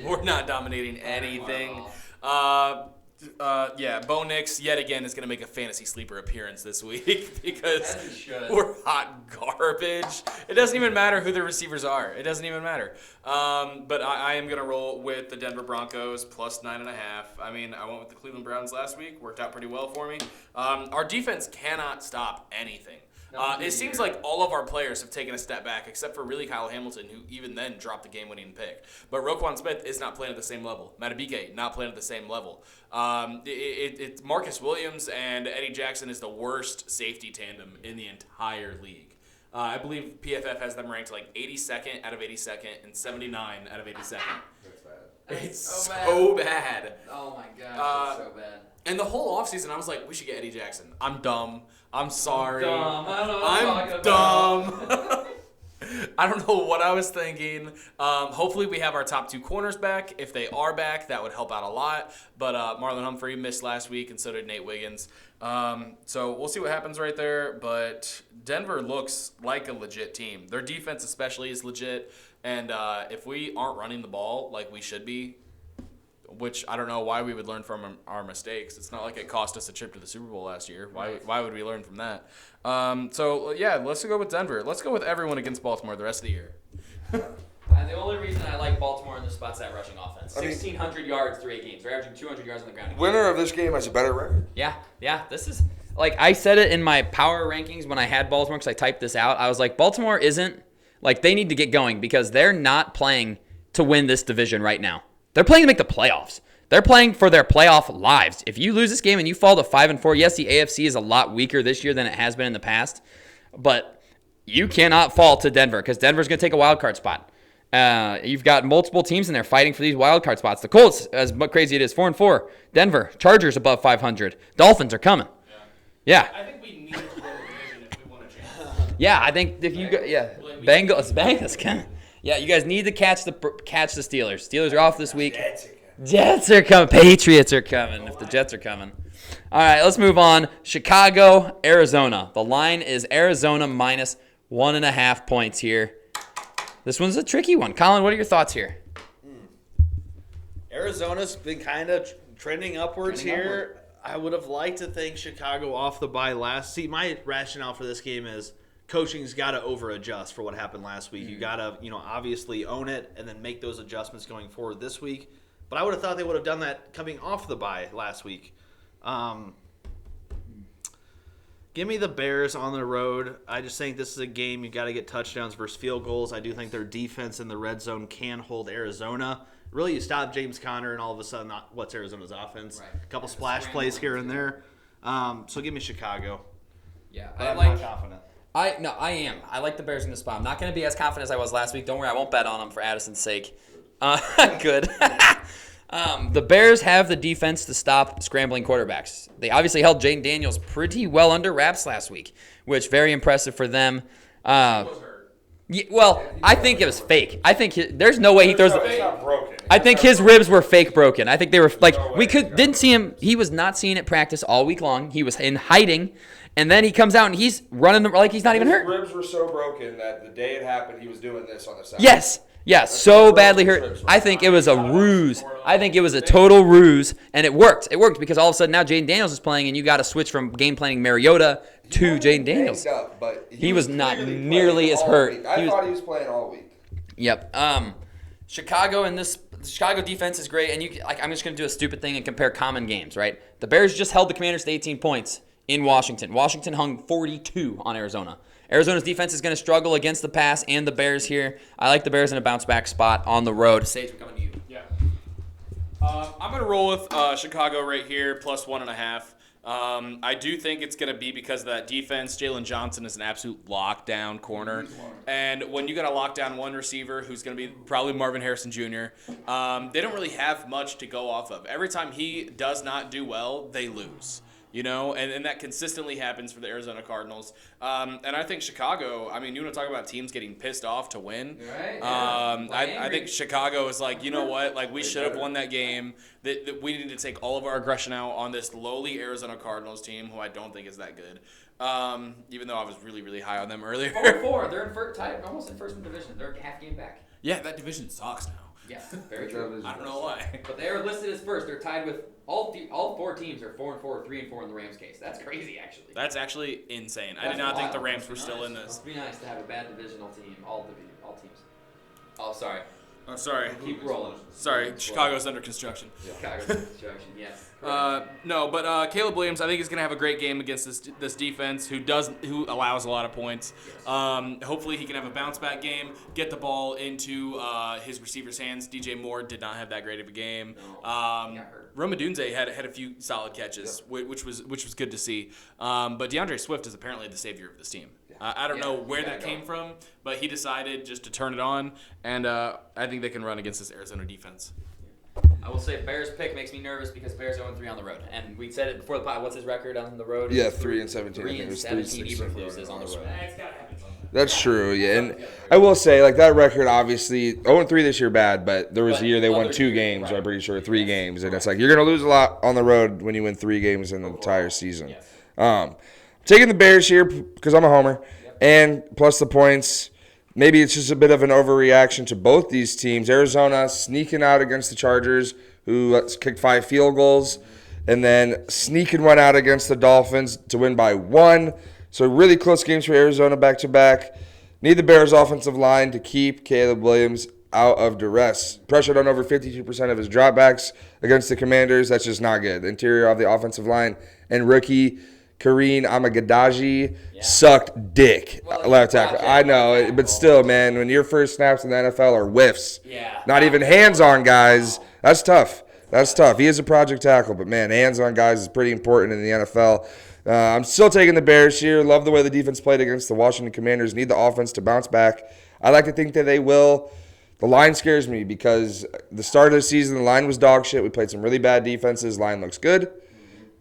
We're not dominating anything. Yeah, Bo Nix yet again is going to make a fantasy sleeper appearance this week because we're hot garbage. It doesn't even matter who the receivers are. It doesn't even matter. But I am going to roll with the Denver Broncos plus 9.5. I mean, I went with the Cleveland Browns last week. Worked out pretty well for me. Our defense cannot stop anything. It seems like all of our players have taken a step back, except for really Kyle Hamilton, who even then dropped the game-winning pick. But Roquan Smith is not playing at the same level. Matabike not playing at the same level. It's Marcus Williams and Eddie Jackson is the worst safety tandem in the entire league. I believe PFF has them ranked like 82nd out of 82nd and 79 out of 82nd. It's so bad. Oh my gosh, it's so bad. And the whole offseason, I was like, we should get Eddie Jackson. I'm dumb. I'm sorry. I'm dumb. I don't know what I was thinking. Hopefully we have our top 2 corners back. If they are back, that would help out a lot. But Marlon Humphrey missed last week, and so did Nate Wiggins. So we'll see what happens right there. But Denver looks like a legit team. Their defense especially is legit. And if we aren't running the ball like we should be, which I don't know why we would learn from our mistakes. It's not like it cost us a trip to the Super Bowl last year. Why would we learn from that? So, yeah, let's go with Denver. Let's go with everyone against Baltimore the rest of the year. The only reason I like Baltimore in this spot's that rushing offense. 1,600 yards through 8 games. They're averaging 200 yards on the ground. Winner of this game has a better record. Yeah. This is, like, I said it in my power rankings when I had Baltimore because I typed this out. I was like, Baltimore isn't, like, they need to get going because they're not playing to win this division right now. They're playing to make the playoffs. They're playing for their playoff lives. If you lose this game and you fall to 5-4, yes, the AFC is a lot weaker this year than it has been in the past, but you cannot fall to Denver because Denver's going to take a wild card spot. You've got multiple teams in there fighting for these wild card spots. The Colts, as crazy it is, 4-4. Denver, Chargers above 500. Dolphins are coming. Yeah. I think we need to win the division if we want to change. Yeah, I think if you go, Bengals coming. Yeah, you guys need to catch the Steelers. Steelers are off this week. Jets are coming. Patriots are coming if the Jets are coming. All right, let's move on. Chicago, Arizona. The line is Arizona minus 1.5 points here. This one's a tricky one. Colin, what are your thoughts here? Arizona's been kind of trending upwards here. I would have liked to think Chicago off the bye last. See, my rationale for this game is coaching's got to over-adjust for what happened last week. You got to, obviously own it and then make those adjustments going forward this week. But I would have thought they would have done that coming off the bye last week. Give me the Bears on the road. I just think this is a game you got to get touchdowns versus field goals. I do think their defense in the red zone can hold Arizona. Really, you stop James Conner and all of a sudden, what's Arizona's offense? Right. A couple splash plays here and there. So give me Chicago. Yeah, I'm not confident. I am. I like the Bears in this spot. I'm not going to be as confident as I was last week. Don't worry, I won't bet on them for Addison's sake. Good. The Bears have the defense to stop scrambling quarterbacks. They obviously held Jaden Daniels pretty well under wraps last week, which very impressive for them. I think it was fake. I think there's no way he throws. It's not broken. I think his ribs were fake broken. I think they were like didn't see him. He was not seen at practice all week long. He was in hiding. And then he comes out and he's running like he's not even hurt. His ribs were so broken that the day it happened, he was doing this on the side. Yes. Yeah, so badly hurt. I think it was a ruse. I think it was a total ruse, and it worked. It worked because all of a sudden now Jaden Daniels is playing, and you got to switch from game planning Mariota to Jaden Daniels. But he was not nearly as hurt. I thought he was playing all week. Yep. Chicago and the Chicago defense is great, and I'm just going to do a stupid thing and compare common games, right? The Bears just held the Commanders to 18 points in Washington. Washington hung 42 on Arizona. Arizona's defense is going to struggle against the pass and the Bears here. I like the Bears in a bounce-back spot on the road. Sage, we're coming to you. Yeah. I'm going to roll with Chicago right here, plus 1.5. I do think it's going to be because of that defense. Jalen Johnson is an absolute lockdown corner. And when you got a lockdown one receiver who's going to be probably Marvin Harrison Jr., they don't really have much to go off of. Every time he does not do well, they lose. and that consistently happens for the Arizona Cardinals. And I think Chicago, I mean, you want to talk about teams getting pissed off to win? Right, I think Chicago is like, you know what? Like, we should have won that game. That we need to take all of our aggression out on this lowly Arizona Cardinals team, who I don't think is that good. Even though I was really, really high on them earlier. 4-4. They're in first, tied almost in first in division. They're a half game back. Yeah, that division sucks now. Yeah, very true. I don't know why. But they are listed as first. They're tied with all 4 teams are 4-4, 3-4 in the Rams case. That's crazy, actually. That's actually insane. I That's did not think wild. the Rams were still in this. Must be nice to have a bad divisional team. All teams. Oh, sorry. I'm sorry. Keep rolling. Sorry, Chicago's under construction. Chicago's construction. Yes. No, but Caleb Williams, I think is going to have a great game against this defense, who allows a lot of points. Hopefully, he can have a bounce back game, get the ball into his receiver's hands. DJ Moore did not have that great of a game. Rome Odunze had a few solid catches, which was good to see. But DeAndre Swift is apparently the savior of this team. I don't know where that came from, but he decided just to turn it on, and I think they can run against this Arizona defense. I will say Bears pick makes me nervous because Bears 0-3 on the road, and we said it before the pod. What's his record on the road? Yeah, 3-17. 3-17 even loses on the road. That's true, yeah. And I will say, like, that record, obviously, 0-3 this year bad, but there was a year they won 2 games, I'm pretty sure, 3 games. And it's like, you're going to lose a lot on the road when you win 3 games in the entire season. Taking the Bears here because I'm a homer, and plus the points. Maybe it's just a bit of an overreaction to both these teams. Arizona sneaking out against the Chargers, who kicked 5 field goals, and then sneaking one out against the Dolphins to win by 1. So really close games for Arizona back-to-back. Need the Bears' offensive line to keep Caleb Williams out of duress. Pressured on over 52% of his dropbacks against the Commanders. That's just not good. The interior of the offensive line and rookie Kareem Amagadaji sucked dick left tackle. I know, but still, man, when your first snaps in the NFL are whiffs, not even hands-on guys, that's tough. That's tough. He is a project tackle, but, man, hands-on guys is pretty important in the NFL. I'm still taking the Bears here. Love the way the defense played against the Washington Commanders. Need the offense to bounce back. I like to think that they will. The line scares me because the start of the season, the line was dog shit. We played some really bad defenses. Line looks good.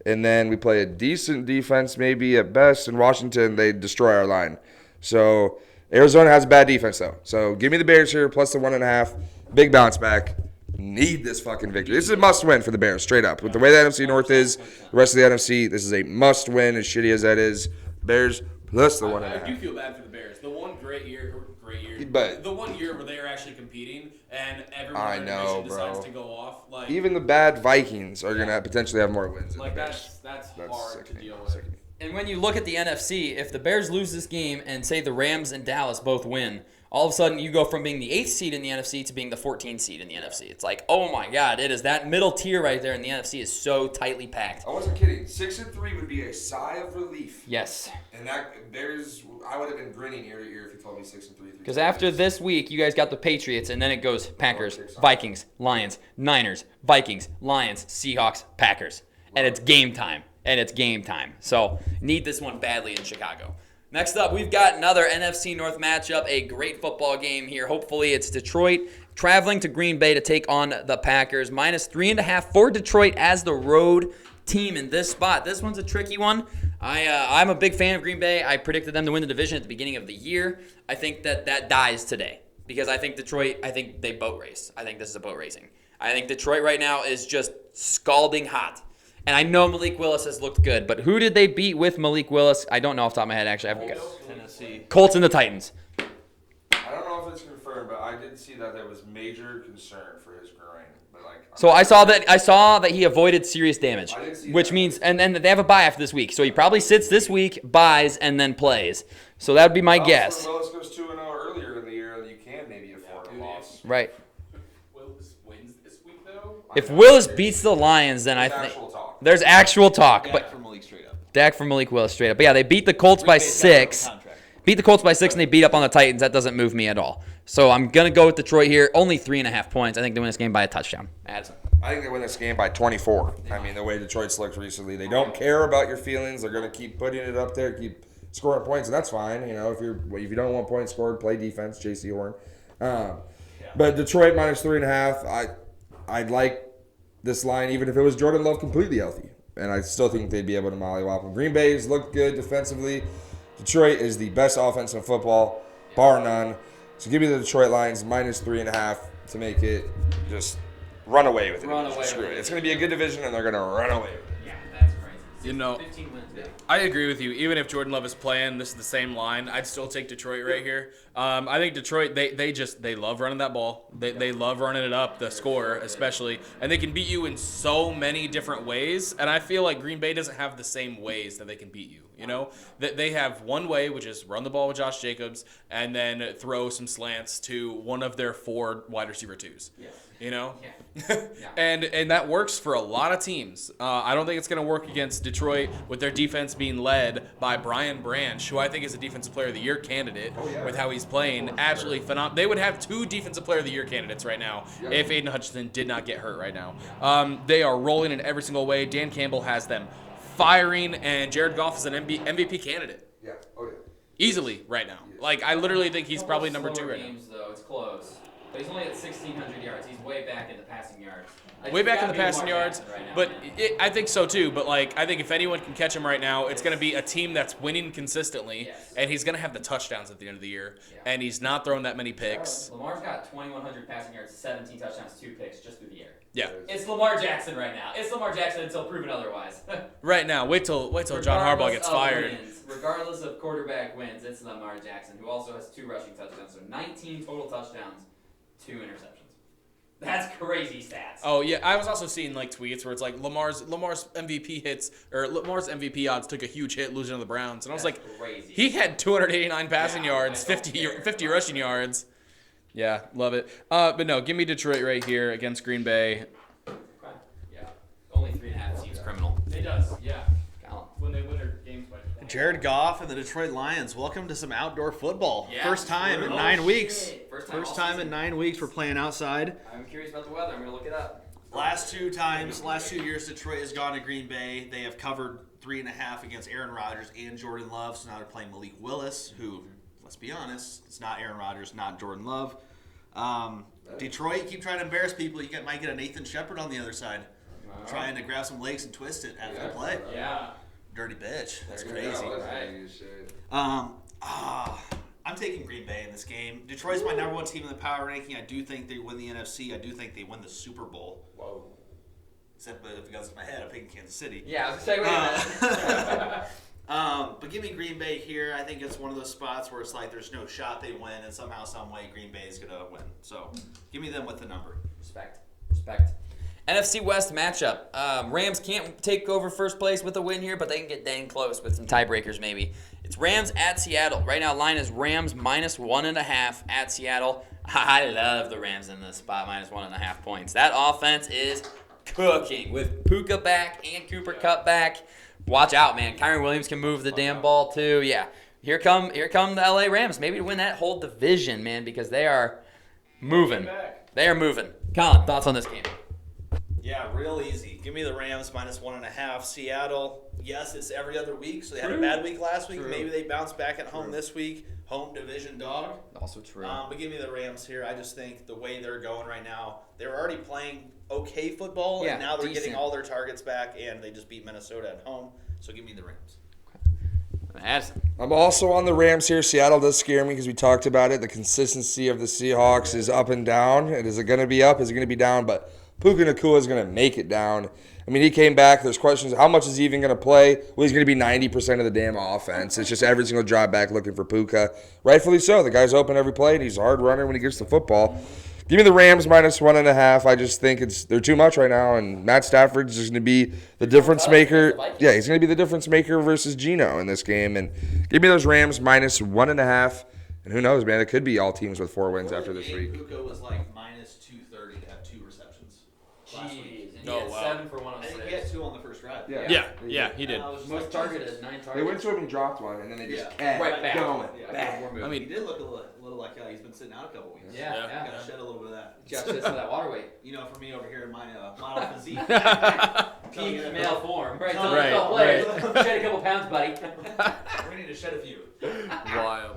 And then we play a decent defense maybe at best. In Washington, they destroy our line. So Arizona has a bad defense, though. So give me the Bears here, plus the 1.5. Big bounce back. Need this fucking victory. This is a must-win for the Bears, straight up. With the way the NFC North is, the rest of the NFC, this is a must-win, as shitty as that is. Bears plus the 1.5. I do feel bad for the Bears. The one great year, but the 1 year where they are actually competing and everyone I in the know, division bro. decides to go off. Like, even the bad Vikings are going to potentially have more wins. like that's hard to deal with. Sickening. And when you look at the NFC, if the Bears lose this game and say the Rams and Dallas both win, all of a sudden you go from being the 8th seed in the NFC to being the 14th seed in the NFC. It's like, oh my God, it is that middle tier right there in the NFC is so tightly packed. I wasn't kidding. 6-3 would be a sigh of relief. Yes. And that Bears, I would have been grinning ear to ear if you told me 6-3. Because after this week, you guys got the Patriots, and then it goes Packers, Vikings, Lions, Niners, Vikings, Lions, Seahawks, Packers. And it's game time. So need this one badly in Chicago. Next up, we've got another NFC North matchup, a great football game here. Hopefully it's Detroit traveling to Green Bay to take on the Packers. -3.5 for Detroit as the road team in this spot. This one's a tricky one. I'm a big fan of Green Bay. I predicted them to win the division at the beginning of the year. I think that dies today because I think Detroit, they boat race. I think this is a boat racing. I think Detroit right now is just scalding hot. And I know Malik Willis has looked good, but who did they beat with Malik Willis? I don't know off the top of my head, actually. Tennessee. Colts and the Titans. I don't know if it's confirmed, but I did see that there was major concern for his groin. But So I saw that he avoided serious damage, I didn't see which that. means and they have a bye after this week. So he probably sits this week, buys, and then plays. So that would be my guess. Willis goes 2-0 earlier in the year, you can maybe afford a loss. Right. Willis wins this week though. If Willis beats the Lions, then I think Actual talk. there's actual talk. Dak But for Malik straight up. Dak for Malik Willis straight up. But yeah, they beat the Colts by Green Bay's got him on 6. contract. Beat the Colts by 6, and they beat up on the Titans. That doesn't move me at all. So I'm going to go with Detroit here. Only 3.5 points. I think they win this game by a touchdown. Addison. I think they win this game by 24. I mean, the way Detroit's looked recently, they don't care about your feelings. They're going to keep putting it up there, keep scoring points, and that's fine. You know, if you don't want points scored, play defense. J.C. Horn. But Detroit -3.5. I'd like this line even if it was Jordan Love completely healthy. and I still think they'd be able to mollywop them. Green Bay's looked good defensively. Detroit is the best offense in football, bar none. So give me the Detroit Lions -3.5 to make it just run away with it. Screw it. It's going to be a good division, and they're going to run away with it. Yeah, that's crazy. You know, 15 wins, yeah. I agree with you. Even if Jordan Love is playing, this is the same line. I'd still take Detroit right here. I think Detroit, they love running that ball. They love running it up, the score especially, and they can beat you in so many different ways. And I feel like Green Bay doesn't have the same ways that they can beat you. You know, they have one way, which is run the ball with Josh Jacobs, and then throw some slants to one of their 4 wide receiver twos. Yes. You know, Yeah. and that works for a lot of teams. I don't think it's going to work against Detroit with their defense being led by Brian Branch, who I think is a Defensive Player of the Year candidate with how he's playing. Absolutely phenomenal. They would have 2 Defensive Player of the Year candidates right now if Aiden Hutchinson did not get hurt right now. They are rolling in every single way. Dan Campbell has them firing, and Jared Goff is an MVP candidate. Yeah. Oh, yeah. Easily right now. Like, I literally think he's probably number 2 right now. games, though. It's close. But he's only at 1,600 yards. He's way back in the passing yards. Way back in the passing yards, but I think so too. But like, I think if anyone can catch him right now, it's going to be a team that's winning consistently, and he's going to have the touchdowns at the end of the year, and he's not throwing that many picks. Lamar's got 2,100 passing yards, 17 touchdowns, 2 picks just through the air. Yeah, It's Lamar Jackson right now. It's Lamar Jackson until proven otherwise. right now. Wait till John Harbaugh gets fired. Regardless of quarterback wins, it's Lamar Jackson, who also has 2 rushing touchdowns, so 19 total touchdowns, 2 interceptions. That's crazy stats. Oh yeah, I was also seeing like tweets where it's like Lamar's MVP hits or Lamar's MVP odds took a huge hit losing to the Browns, and I was like, crazy. He had 289 passing yards, 50 rushing yards. Yeah, love it. But no, give me Detroit right here against Green Bay. Yeah, only 3.5 seems criminal. It does, yeah. Colin. When they win their games by 20. Jared Goff and the Detroit Lions. Welcome to some outdoor football. Yeah, First time in true. 9 Oh, weeks. shit. First First time all time in season. 9 weeks we're playing outside. I'm curious about the weather. I'm going to look it up. Last 2 years Detroit has gone to Green Bay. They have covered 3.5 against Aaron Rodgers and Jordan Love. So now they're playing Malik Willis, who, let's be honest, it's not Aaron Rodgers, not Jordan Love. Detroit, keep trying to embarrass people. You might get a Nathan Shepard on the other side, trying to grab some legs and twist it after the play. Yeah. Dirty bitch. That's There you crazy. go. I'm taking Green Bay in this game. Detroit's my number 1 team in the power ranking. I do think they win the NFC. I do think they win the Super Bowl. Whoa. Except if it goes to my head, I'm picking Kansas City. Yeah, I was going to say, wait a minute. But give me Green Bay here. I think it's one of those spots where it's like there's no shot they win, and somehow, some way, Green Bay is going to win. So give me them with the number. Respect. NFC West matchup. Rams can't take over first place with a win here, but they can get dang close with some tiebreakers maybe. It's Rams at Seattle. Right now, line is Rams -1.5 at Seattle. I love the Rams in this spot, -1.5 points. That offense is cooking with Puka back and Cooper Kupp back. Watch out, man. Kyron Williams can move the damn ball too. Yeah. Here come the LA Rams. Maybe to win that whole division, man, because they are moving. They are moving. Colin, thoughts on this game? Yeah, real easy. Give me the Rams -1.5. Seattle, yes, it's every other week, so they had a bad week last week. True. Maybe they bounce back at home this week. Home division dog. Also true. But give me the Rams here. I just think the way they're going right now, they're already playing okay football, Yeah, and now they're decent. getting all their targets back, and they just beat Minnesota at home. So give me the Rams. Addison. I'm also on the Rams here. Seattle does scare me because we talked about it. The consistency of the Seahawks is up and down. And is it going to be up? Is it going to be down? But Puka Nacua is going to make it down. I mean, he came back. There's questions. How much is he even going to play? Well, he's going to be 90% of the damn offense. It's just every single drive back looking for Puka. Rightfully so. The guy's open every play, and he's a hard runner when he gets the football. Give me the Rams -1.5. I just think they're too much right now, and Matt Stafford's just going to be the difference maker. Yeah, he's going to be the difference maker versus Geno in this game. And give me those Rams -1.5. And who knows, man? It could be all teams with 4 wins after this week. Puka was like -230 to have 2 receptions last week. Jeez. And he Oh, had wow. 7 for I think 106. he had 2 on the first drive. Yeah, he did. I was just Most like, targeted, Jesus. 9 targets. They went to him and dropped one, and then they just Yeah. kept Right back. going. Yeah. I mean, He did look a little like he's been sitting out a couple weeks. Yeah, Yeah. yeah. Gotta shed a little bit of that. Got shit some of that water weight. You know, for me over here in my model physique. Peak male form. Right. Right, NFL players. Shed a couple pounds, buddy. We need to shed a few. wild.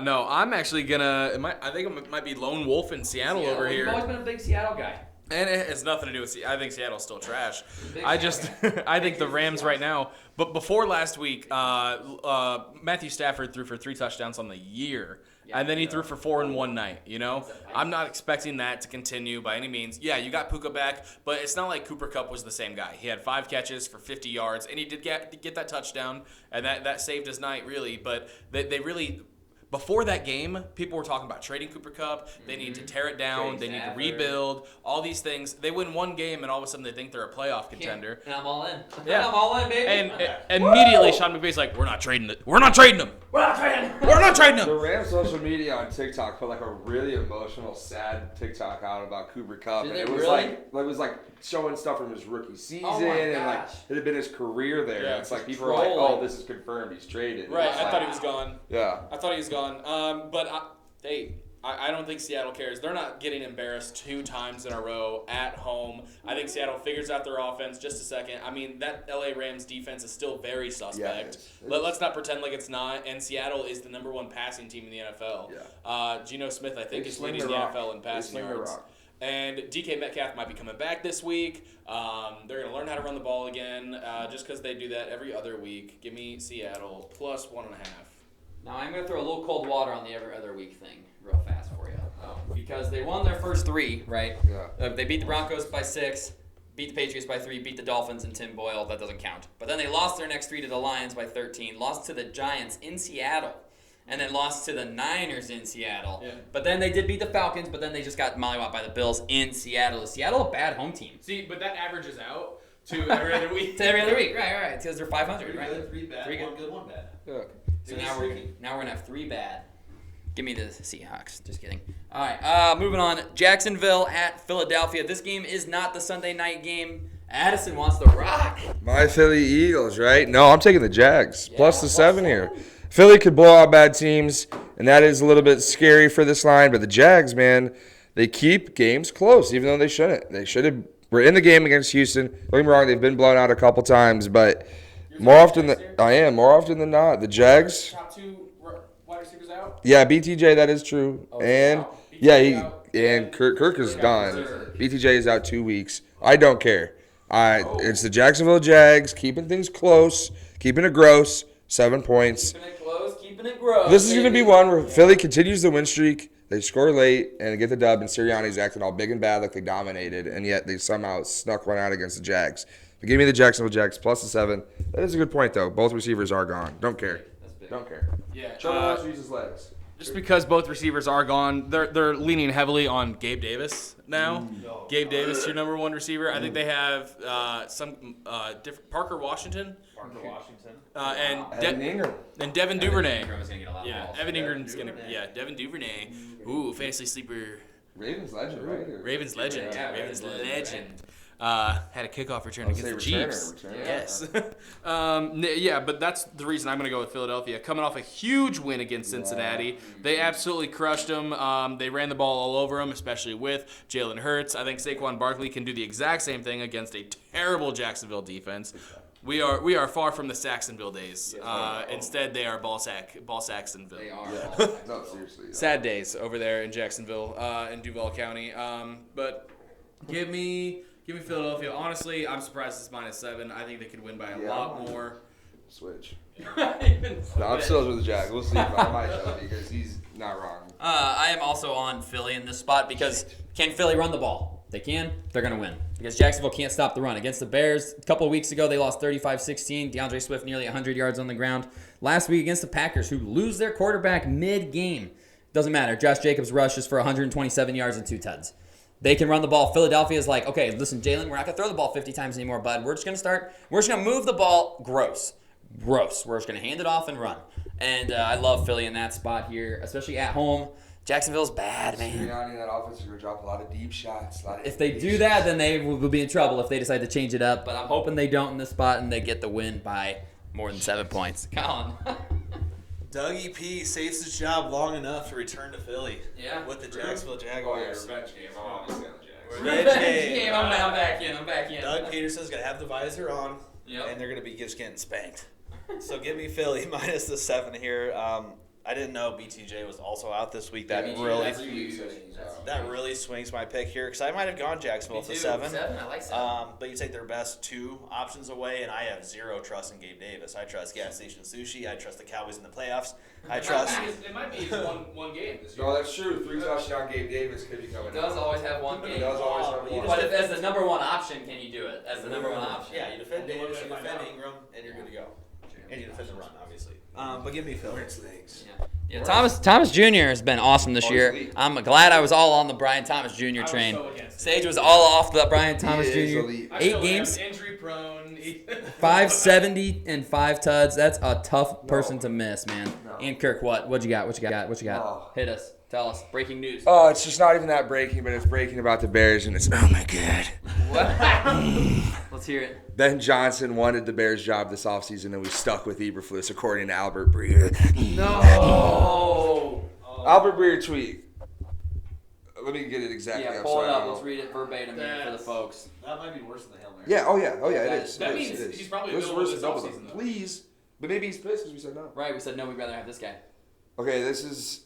No, I'm actually gonna. I think it might be lone wolf in Seattle over You've here. always been a big Seattle guy. And it has nothing to do with I think Seattle's still trash. I think the Rams right now. But before last week, Matthew Stafford threw for 3 touchdowns on the year. And then he threw for 4 in one night, you know? I'm not expecting that to continue by any means. Yeah, you got Puka back, but it's not like Cooper Kupp was the same guy. He had 5 catches for 50 yards, and he did get that touchdown, and that saved his night, really. But they really... Before that game, people were talking about trading Cooper Kupp. They need to tear it down. They need to rebuild. All these things. They win one game, and all of a sudden they think they're a playoff contender. And I'm all in. Yeah. I'm all in, baby. And immediately Sean McVay's like, we're not trading it. We're not trading them. We're not trading The them. Rams social media on TikTok put like a really emotional, sad TikTok out about Cooper Kupp, Did and they it was really? like showing stuff from his rookie season, Oh my and like gosh. it had been his career there. Yeah, It's like just people were like, trolling. "Oh, this is confirmed. He's traded." Right, It's I like, thought he was gone. Yeah. I thought he was gone. But I don't think Seattle cares. They're not getting embarrassed 2 times in a row at home. I think Seattle figures out their offense. Just a second. I mean, that LA Rams defense is still very suspect. Yeah, it is. Let's not pretend like it's not. And Seattle is the number 1 passing team in the NFL. Yeah. Geno Smith, I think, They is sling leading the the rock. NFL in They passing sling the yards. rock. And DK Metcalf might be coming back this week. They're going to learn how to run the ball again, just because they do that every other week. Give me Seattle plus 1.5. Now I'm going to throw a little cold water on the every other week thing real fast for you. Because they won their first 3, right? Yeah. They beat the Broncos by 6, beat the Patriots by 3, beat the Dolphins and Tim Boyle. That doesn't count. But then they lost their next 3 to the Lions by 13, lost to the Giants in Seattle, and then lost to the Niners in Seattle. Yeah. But then they did beat the Falcons, but then they just got mollywopped by the Bills in Seattle. Is Seattle a bad home team? See, but that averages out to every other week. To every other week, right, because they're 500, right? 3 bad, 3 good. 1 good, 1 bad. Yeah. So now we're gonna have 3 bad. Give me the Seahawks. Just kidding. All right, moving on. Jacksonville at Philadelphia. This game is not the Sunday night game. Addison wants to rock. My Philly Eagles, right? No, I'm taking the Jags. Plus the plus 7 here. Philly could blow out bad teams, and that is a little bit scary for this line. But the Jags, man, they keep games close, even though they shouldn't. They should have. We're in the game against Houston. Don't get me wrong; they've been blown out a couple times, but more often than not, the Jags. Top 2 wide receivers out? Yeah, BTJ, that is true, and out. yeah, and Kirk is gone. BTJ is out 2 weeks. I don't care. It's the Jacksonville Jags keeping things close, keeping it gross. 7 points. Keeping it close, keeping it gross. This is going to be one where Philly continues the win streak. They score late and get the dub, and Sirianni's acting all big and bad like they dominated, and yet they somehow snuck one out against the Jags. But give me the Jacksonville Jags plus the 7. That is a good point, though. Both receivers are gone. Don't care. Don't care. Yeah. Trevor uses his legs. Just because both receivers are gone, they're leaning heavily on Gabe Davis now. Gabe Davis, your number 1 receiver. I think they have some different Parker Washington. And Evan Ingram. and Devin Duvernay. Ingram's gonna get a lot of Yeah, balls. Evan Ingram's gonna. Yeah, Devin Duvernay. Ooh, fantasy sleeper. Ravens legend, right? Ravens legend. Yeah, Ravens Ravens legend. legend, Had a kickoff return I'll against say the returner, Chiefs. returner. Yes. Yeah, but that's the reason I'm going to go with Philadelphia. Coming off a huge win against Cincinnati. They absolutely crushed them. They ran the ball all over them, especially with Jalen Hurts. I think Saquon Barkley can do the exact same thing against a terrible Jacksonville defense. We are far from the Saxonville days. Instead, they are Ball Saxonville. They are. No, seriously. Sad days over there in Jacksonville, in Duval County. But give me Philadelphia. Honestly, I'm surprised it's -7. I think they could win by a lot more. Switch. No, I'm still with the Jags. We'll see. I might though, because he's not wrong. I am also on Philly in this spot because can Philly run the ball? They can. They're going to win. Because Jacksonville can't stop the run. Against the Bears, a couple of weeks ago, they lost 35-16. DeAndre Swift nearly 100 yards on the ground. Last week against the Packers, who lose their quarterback mid-game. Doesn't matter. Josh Jacobs rushes for 127 yards and 2 tuds. They can run the ball. Philadelphia is like, okay, listen, Jalen, we're not going to throw the ball 50 times anymore, bud. We're just going to move the ball gross. We're just going to hand it off and run. And I love Philly in that spot here, especially at home. Jacksonville's bad, man. Sirianni and that offense are going to drop a lot of deep shots. If they do that, then they will be in trouble if they decide to change it up. But I'm hoping they don't in this spot and they get the win by more than 7 points. Colin. Dougie P saves his job long enough to return to Philly. Yeah. With the Jacksonville Jaguars. revenge game. I'm obviously on the Jags. Revenge game. I'm back in. Doug Peterson's going to have the visor on, Yep. and they're going to be just getting spanked. So give me Philly minus the 7 here. I didn't know BTJ was also out this week. That BTJ, really that's huge. that really swings my pick here because I might have gone Jacksonville for 7. 7, I like 7. But you take their best 2 options away, and I have 0 trust in Gabe Davis. I trust gas station sushi. I trust the Cowboys in the playoffs. I trust. It might be one game this year. No, that's true. 3 touchdown Gabe Davis could be coming. He does always have one game. He does always have one. But if as the number 1 option, can you do it? As the number 1 option. Yeah, you defend Davis, you defend Ingram, and you're good to go. And you defend the run, obviously. But give me Phil. Yeah, Thomas Jr. has been awesome this year. elite. I'm glad I was all on the Brian Thomas Jr. train. so against it. Sage was all off the Brian Thomas is Jr. elite. 8 games, Injury prone. 570 and 5 tuds. That's a tough person to miss, man. And Kirk, what you got? Oh. Hit us. Tell us. Breaking news. Oh, it's just not even that breaking, but it's breaking about the Bears, and it's, oh my God. Let's hear it. Ben Johnson wanted the Bears job this offseason, and we stuck with Eberflus, according to Albert Breer. No. Albert Breer tweet. Let me get it exactly. Yeah, I'm pull it sorry. up. Let's read it verbatim here for the folks. That might be worse than the Hail Mary. Yeah, oh yeah, it is. That It is, means it is. he's probably This is available worse this than offseason, double. though. Please. But maybe he's pissed because we said no. Right, we said no, we'd rather have this guy. Okay, this is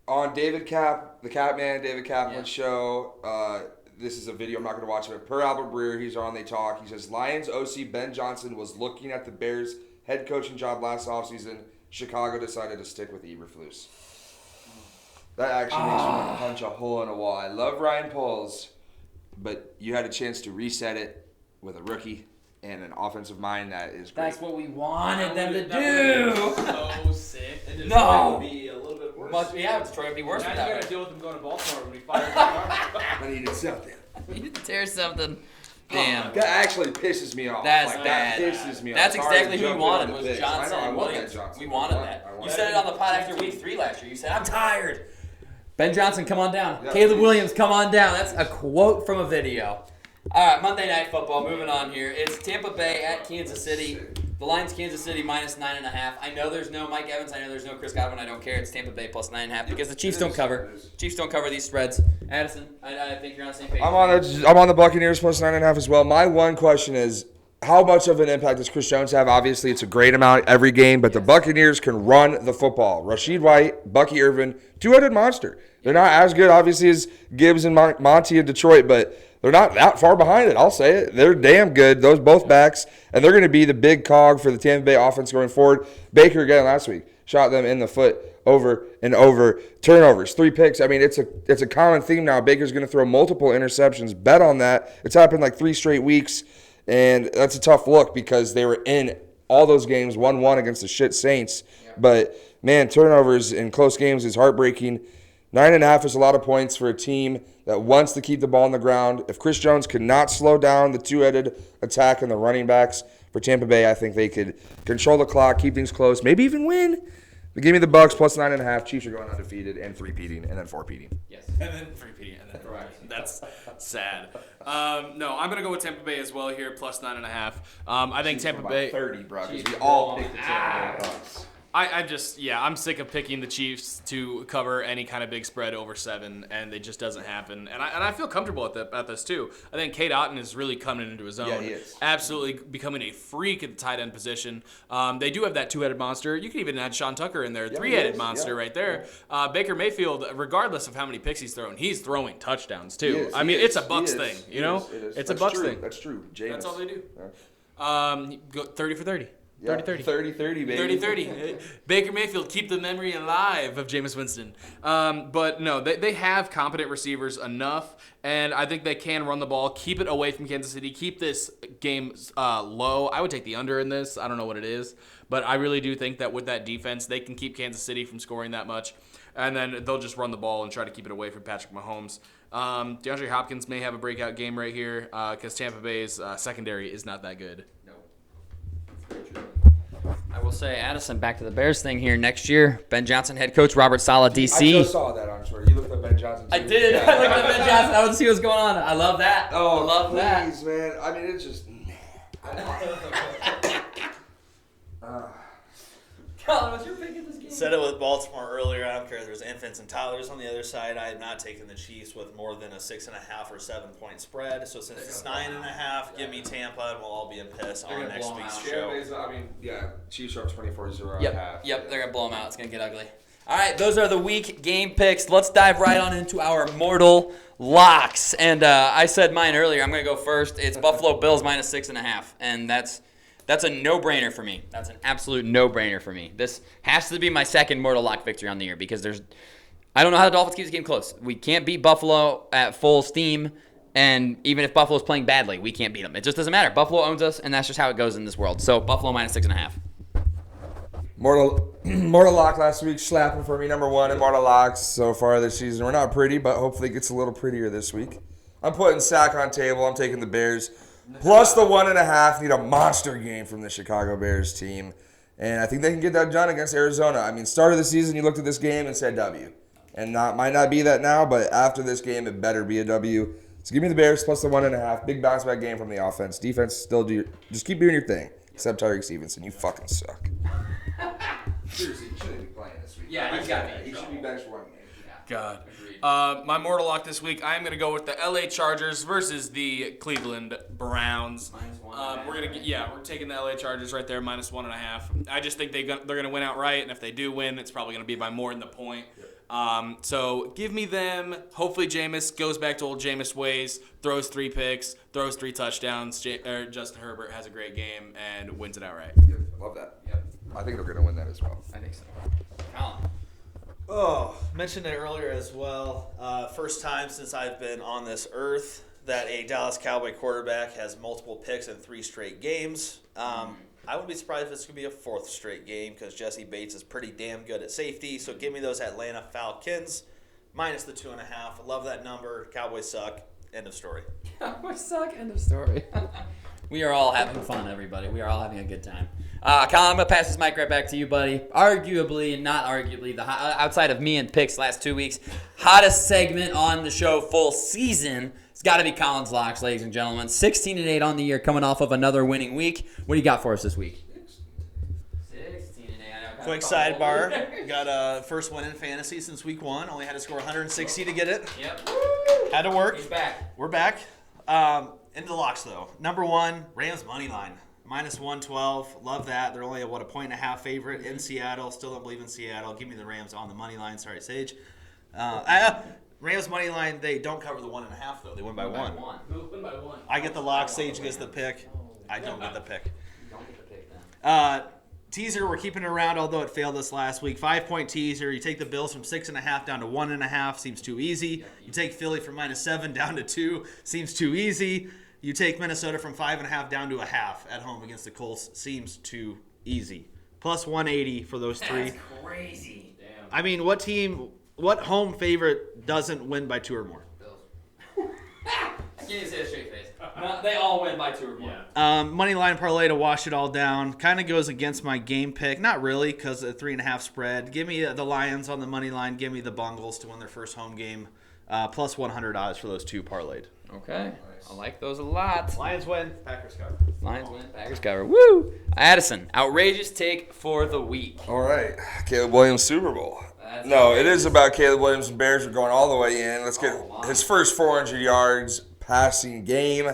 on David Cap, the Catman, David Kaplan's Yeah. show. This is a video. I'm not going to watch it. But per Albert Breer, he's on They Talk. He says, Lions OC Ben Johnson was looking at the Bears' head coaching job last offseason. Chicago decided to stick with Eberflus. That actually makes me want to punch a hole in a wall. I love Ryan Poles, but you had a chance to reset it with a rookie and an offensive mind that is great. That's what we wanted them to That do. would be so sick. And No. Detroit would be a little bit worse. Detroit would be worse Now with you that. gotta deal with him going to Baltimore when he fires Lamar. I needed something. You need to tear something. Damn. That actually pisses me off. That's like, bad. That pisses me off. That's Sorry exactly to who we jump wanted into was the picks. Johnson I know, I and want Williams. that Johnson. We wanted I that. want You that. said it on the pod after week 3 last year. You said, I'm tired. Ben Johnson, come on down. Yeah, Caleb please. Williams, come on down. That's a quote from a video. All right, Monday Night Football. Moving on here. It's Tampa Bay at Kansas City. The line's Kansas City minus 9.5. I know there's no Mike Evans. I know there's no Chris Godwin. I don't care. It's Tampa Bay plus 9.5 because the Chiefs don't cover. Chiefs don't cover these spreads. Addison, I think you're on the same page. I'm on the Buccaneers plus 9.5 as well. My one question is, how much of an impact does Chris Jones have? Obviously, it's a great amount every game, but the Buccaneers can run the football. Rashid White, Bucky Irvin, two-headed monster. They're not as good, obviously, as Gibbs and Monty in Detroit, but they're not that far behind it. I'll say it. They're damn good, those both backs, and they're going to be the big cog for the Tampa Bay offense going forward. Baker, again, last week, shot them in the foot over and over. Turnovers, 3 picks. I mean, it's a common theme now. Baker's going to throw multiple interceptions. Bet on that. It's happened like 3 straight weeks. And that's a tough look because they were in all those games 1-1 against the shit Saints. Yeah. But, man, turnovers in close games is heartbreaking. 9.5 is a lot of points for a team that wants to keep the ball on the ground. If Chris Jones could not slow down the two-headed attack and the running backs for Tampa Bay, I think they could control the clock, keep things close, maybe even win. But give me the Bucs plus 9.5. Chiefs are going undefeated and 3-peating and then 4-peating. Yes. And then 3-peating. And then that's sad. No, I'm going to go with Tampa Bay as well here, plus 9.5. I think Tampa Bay. 30, bro, because we all picked the Tampa Bay Bucs. I'm sick of picking the Chiefs to cover any kind of big spread over 7, and it just doesn't happen. And I feel comfortable at this too. I think Kate Otten is really coming into his own. Yeah, he is. Absolutely becoming a freak at the tight end position. They do have that 2-headed monster. You could even add Sean Tucker in there, 3-headed monster right there. Baker Mayfield, regardless of how many picks he's throwing touchdowns too. It's a Bucs thing, you know. It's a Bucs thing. That's true. Jameis. That's all they do. Yeah. Go 30 for 30. Yeah, 30-30. 30-30, baby. 30-30. Baker Mayfield, keep the memory alive of Jameis Winston. But no, they have competent receivers enough, and I think they can run the ball, keep it away from Kansas City, keep this game low. I would take the under in this. I don't know what it is, but I really do think that with that defense, they can keep Kansas City from scoring that much, and then they'll just run the ball and try to keep it away from Patrick Mahomes. DeAndre Hopkins may have a breakout game right here because Tampa Bay's secondary is not that good. I will say, Addison, back to the Bears thing here next year. Ben Johnson, head coach, Robert Saleh, I DC. just saw that on Twitter. You looked up Ben Johnson, too. I did. I looked at Ben Johnson. I want to see what's going on. I love that. Oh, I love that. please, man. I mean, it's just... Colin, what's your pick in this game? Said it with Baltimore earlier. I don't care if there's infants and toddlers on the other side. I am not taking the Chiefs with more than a 6.5 or 7 point spread. So since it's 9.5, give me Tampa, and we'll all be in piss on next week's show. Chiefs are up 24-0 Yep. at half. Yep. They're gonna blow them out. It's gonna get ugly. All right, those are the week game picks. Let's dive right on into our mortal locks. And I said mine earlier. I'm gonna go first. It's Buffalo Bills minus 6.5, and that's a no-brainer for me. That's an absolute no-brainer for me. This has to be my second mortal lock victory on the year because I don't know how the Dolphins keep this game close. We can't beat Buffalo at full steam, and even if Buffalo's playing badly, we can't beat them. It just doesn't matter. Buffalo owns us, and that's just how it goes in this world. So Buffalo minus 6.5. Mortal lock last week, slapping for me, number one in mortal locks so far this season. We're not pretty, but hopefully it gets a little prettier this week. I'm putting sack on table. I'm taking the Bears. Plus the 1.5. Need a monster game from the Chicago Bears team. And I think they can get that done against Arizona. I mean, start of the season, you looked at this game and said W. And might not be that now, but after this game, it better be a W. So give me the Bears plus the 1.5. Big bounce back game from the offense. Defense, just keep doing your thing. Except Tyreek Stevenson. You fucking suck. Seriously, he shouldn't be playing this week. Yeah, he's got to be. He should be benched for one game. God. My mortal lock this week, I am going to go with the LA Chargers versus the Cleveland Browns. -1.5. We're taking the LA Chargers right there, minus 1.5. I just think they're going to win outright, and if they do win, it's probably going to be by more than the point. So give me them. Hopefully Jameis goes back to old Jameis ways, throws 3 picks, throws 3 touchdowns. Justin Herbert has a great game and wins it outright. Yep, love that. Yep. I think they're going to win that as well. I think so. Colin. Oh, mentioned it earlier as well. First time since I've been on this earth that a Dallas Cowboy quarterback has multiple picks in 3 straight games. I wouldn't be surprised if it's going to be a 4th straight game because Jesse Bates is pretty damn good at safety. So give me those Atlanta Falcons minus the 2.5. I love that number. Cowboys suck. End of story. Cowboys suck. End of story. We are all having fun, everybody. We are all having a good time. Colin, I'm going to pass this mic right back to you, buddy. Arguably, and not arguably, outside of me and picks last 2 weeks, hottest segment on the show full season. It's got to be Colin's Locks, ladies and gentlemen. 16-8 on the year, coming off of another winning week. What do you got for us this week? 16-8. Quick sidebar. Got a first win in fantasy since week 1. Only had to score 160 to get it. Yep. Had to work. He's back. We're back. Into the locks, though. Number 1, Rams money line. Minus 112. Love that. They're only a 1.5 favorite in Seattle. Still don't believe in Seattle. Give me the Rams on the money line. Sorry, Sage. Rams money line, they don't cover the 1.5, though. They win by 1. Win by 1. I get the lock. Sage gets the pick. I don't get the pick. You don't get the pick then. Teaser, we're keeping it around, although it failed this last week. 5-point teaser. You take the Bills from 6.5 down to 1.5. Seems too easy. You take Philly from -7 down to 2. Seems too easy. You take Minnesota from 5.5 down to 0.5 at home against the Colts. Seems too easy. Plus 180 for those 3. That's crazy. Damn. I mean, what home favorite doesn't win by 2 or more? Bills. I can't even say a straight face. No, they all win by 2 or more. Money line parlay to wash it all down. Kind of goes against my game pick. Not really, because a 3.5 spread. Give me the Lions on the money line. Give me the Bengals to win their first home game. Plus 100 odds for those 2 parlayed. Okay. Nice. I like those a lot. Lions win. Packers cover. Lions win. Packers cover. Woo! Addison, outrageous take for the week. All right. Caleb Williams Super Bowl. That's No, outrageous. it is about Caleb Williams and Bears are going all the way in. Let's get his first 400 yards passing game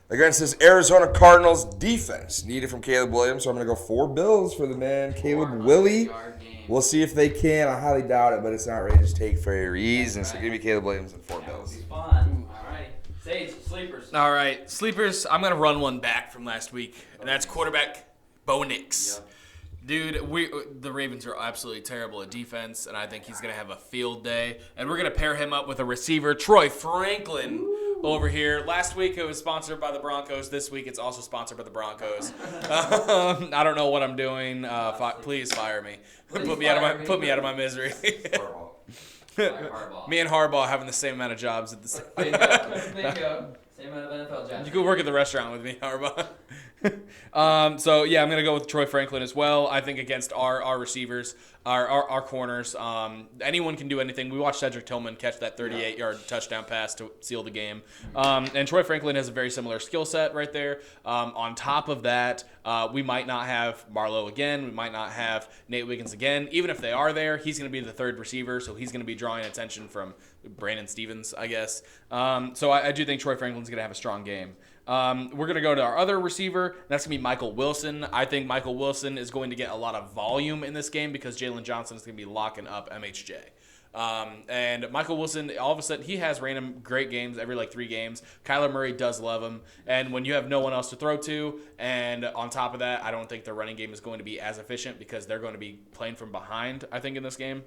against this Arizona Cardinals defense. Needed from Caleb Williams, so I'm going to go 4 Bills for the man, Caleb Willie. We'll see if they can. I highly doubt it, but it's an outrageous take for a reason. So give me Caleb Williams and 4 Bills. Fun. All right. Sage, sleepers. All right, sleepers. I'm gonna run one back from last week, and that's quarterback Bo Nix. Yep. Dude, the Ravens are absolutely terrible at defense, and I think he's gonna have a field day. And we're gonna pair him up with a receiver, Troy Franklin, over here. Last week it was sponsored by the Broncos. This week it's also sponsored by the Broncos. I don't know what I'm doing. Please fire me. Put me out of my misery. Me and Harbaugh having the same amount of jobs at the same Bingo. Same amount of NFL jobs. You could work at the restaurant with me, Harbaugh. So yeah, I'm gonna go with Troy Franklin as well. I think against our receivers, our corners, anyone can do anything. We watched Cedric Tillman catch that 38-yard touchdown pass to seal the game, and Troy Franklin has a very similar skill set right there. On top of that, we might not have Marlowe again. We might not have Nate Wiggins again. Even if they are there, he's gonna be the third receiver, so he's gonna be drawing attention from Brandon Stevens, I guess. So I do think Troy Franklin's gonna have a strong game. We're going to go to our other receiver. That's going to be Michael Wilson. I think Michael Wilson is going to get a lot of volume in this game because Jalen Johnson is going to be locking up MHJ. And Michael Wilson, all of a sudden, he has random great games every 3 games. Kyler Murray does love him. And when you have no one else to throw to, and on top of that, I don't think the running game is going to be as efficient because they're going to be playing from behind, I think, in this game.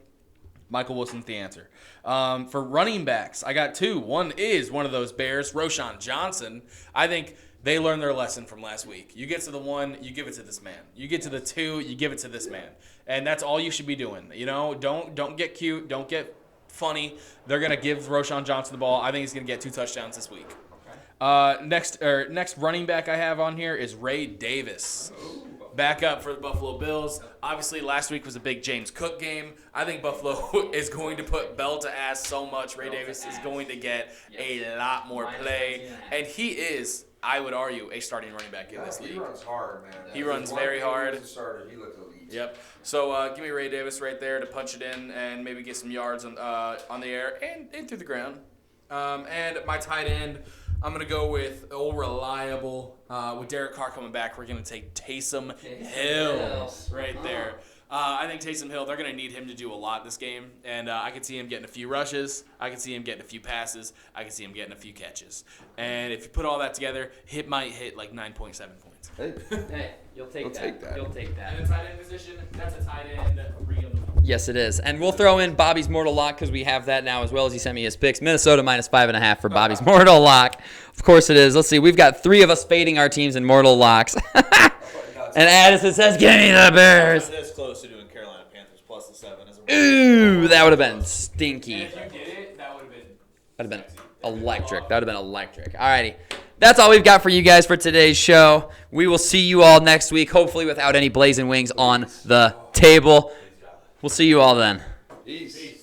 Michael Wilson's the answer. For running backs, I got 2. One is one of those Bears, Roschon Johnson. I think they learned their lesson from last week. You get to the 1, you give it to this man. You get to the 2, you give it to this man. And that's all you should be doing. Don't get cute. Don't get funny. They're going to give Roschon Johnson the ball. I think he's going to get 2 touchdowns this week. Next running back I have on here is Ray Davis. Backup for the Buffalo Bills. Obviously, last week was a big James Cook game. I think Buffalo is going to put bell to ass so much. Ray Davis is going to get a lot more play. And he is, I would argue, a starting running back in this league. He runs hard, man. He runs very hard. He looked elite. Yep. So give me Ray Davis right there to punch it in and maybe get some yards on the air and through the ground. And my tight end, I'm going to go with old reliable. With Derek Carr coming back, we're going to take Taysom Hill right there. I think Taysom Hill, they're going to need him to do a lot this game. And I can see him getting a few rushes. I can see him getting a few passes. I can see him getting a few catches. And if you put all that together, it might hit 9.7 points. Hey, you'll take that. You'll take that. And the tight end position, that's a tight end real. Yes, it is. And we'll throw in Bobby's Mortal Lock because we have that now as well as he sent me his picks. Minnesota -5.5 for Bobby's Mortal Lock. Of course it is. Let's see. We've got 3 of us fading our teams in Mortal Locks. And Addison says, give me the Bears. This close to doing Carolina Panthers plus the 7. Ooh, that would have been stinky. If you did it, that would have been Electric. That would have been electric. Alrighty. That's all we've got for you guys for today's show. We will see you all next week, hopefully without any blazing wings on the table. We'll see you all then. Peace.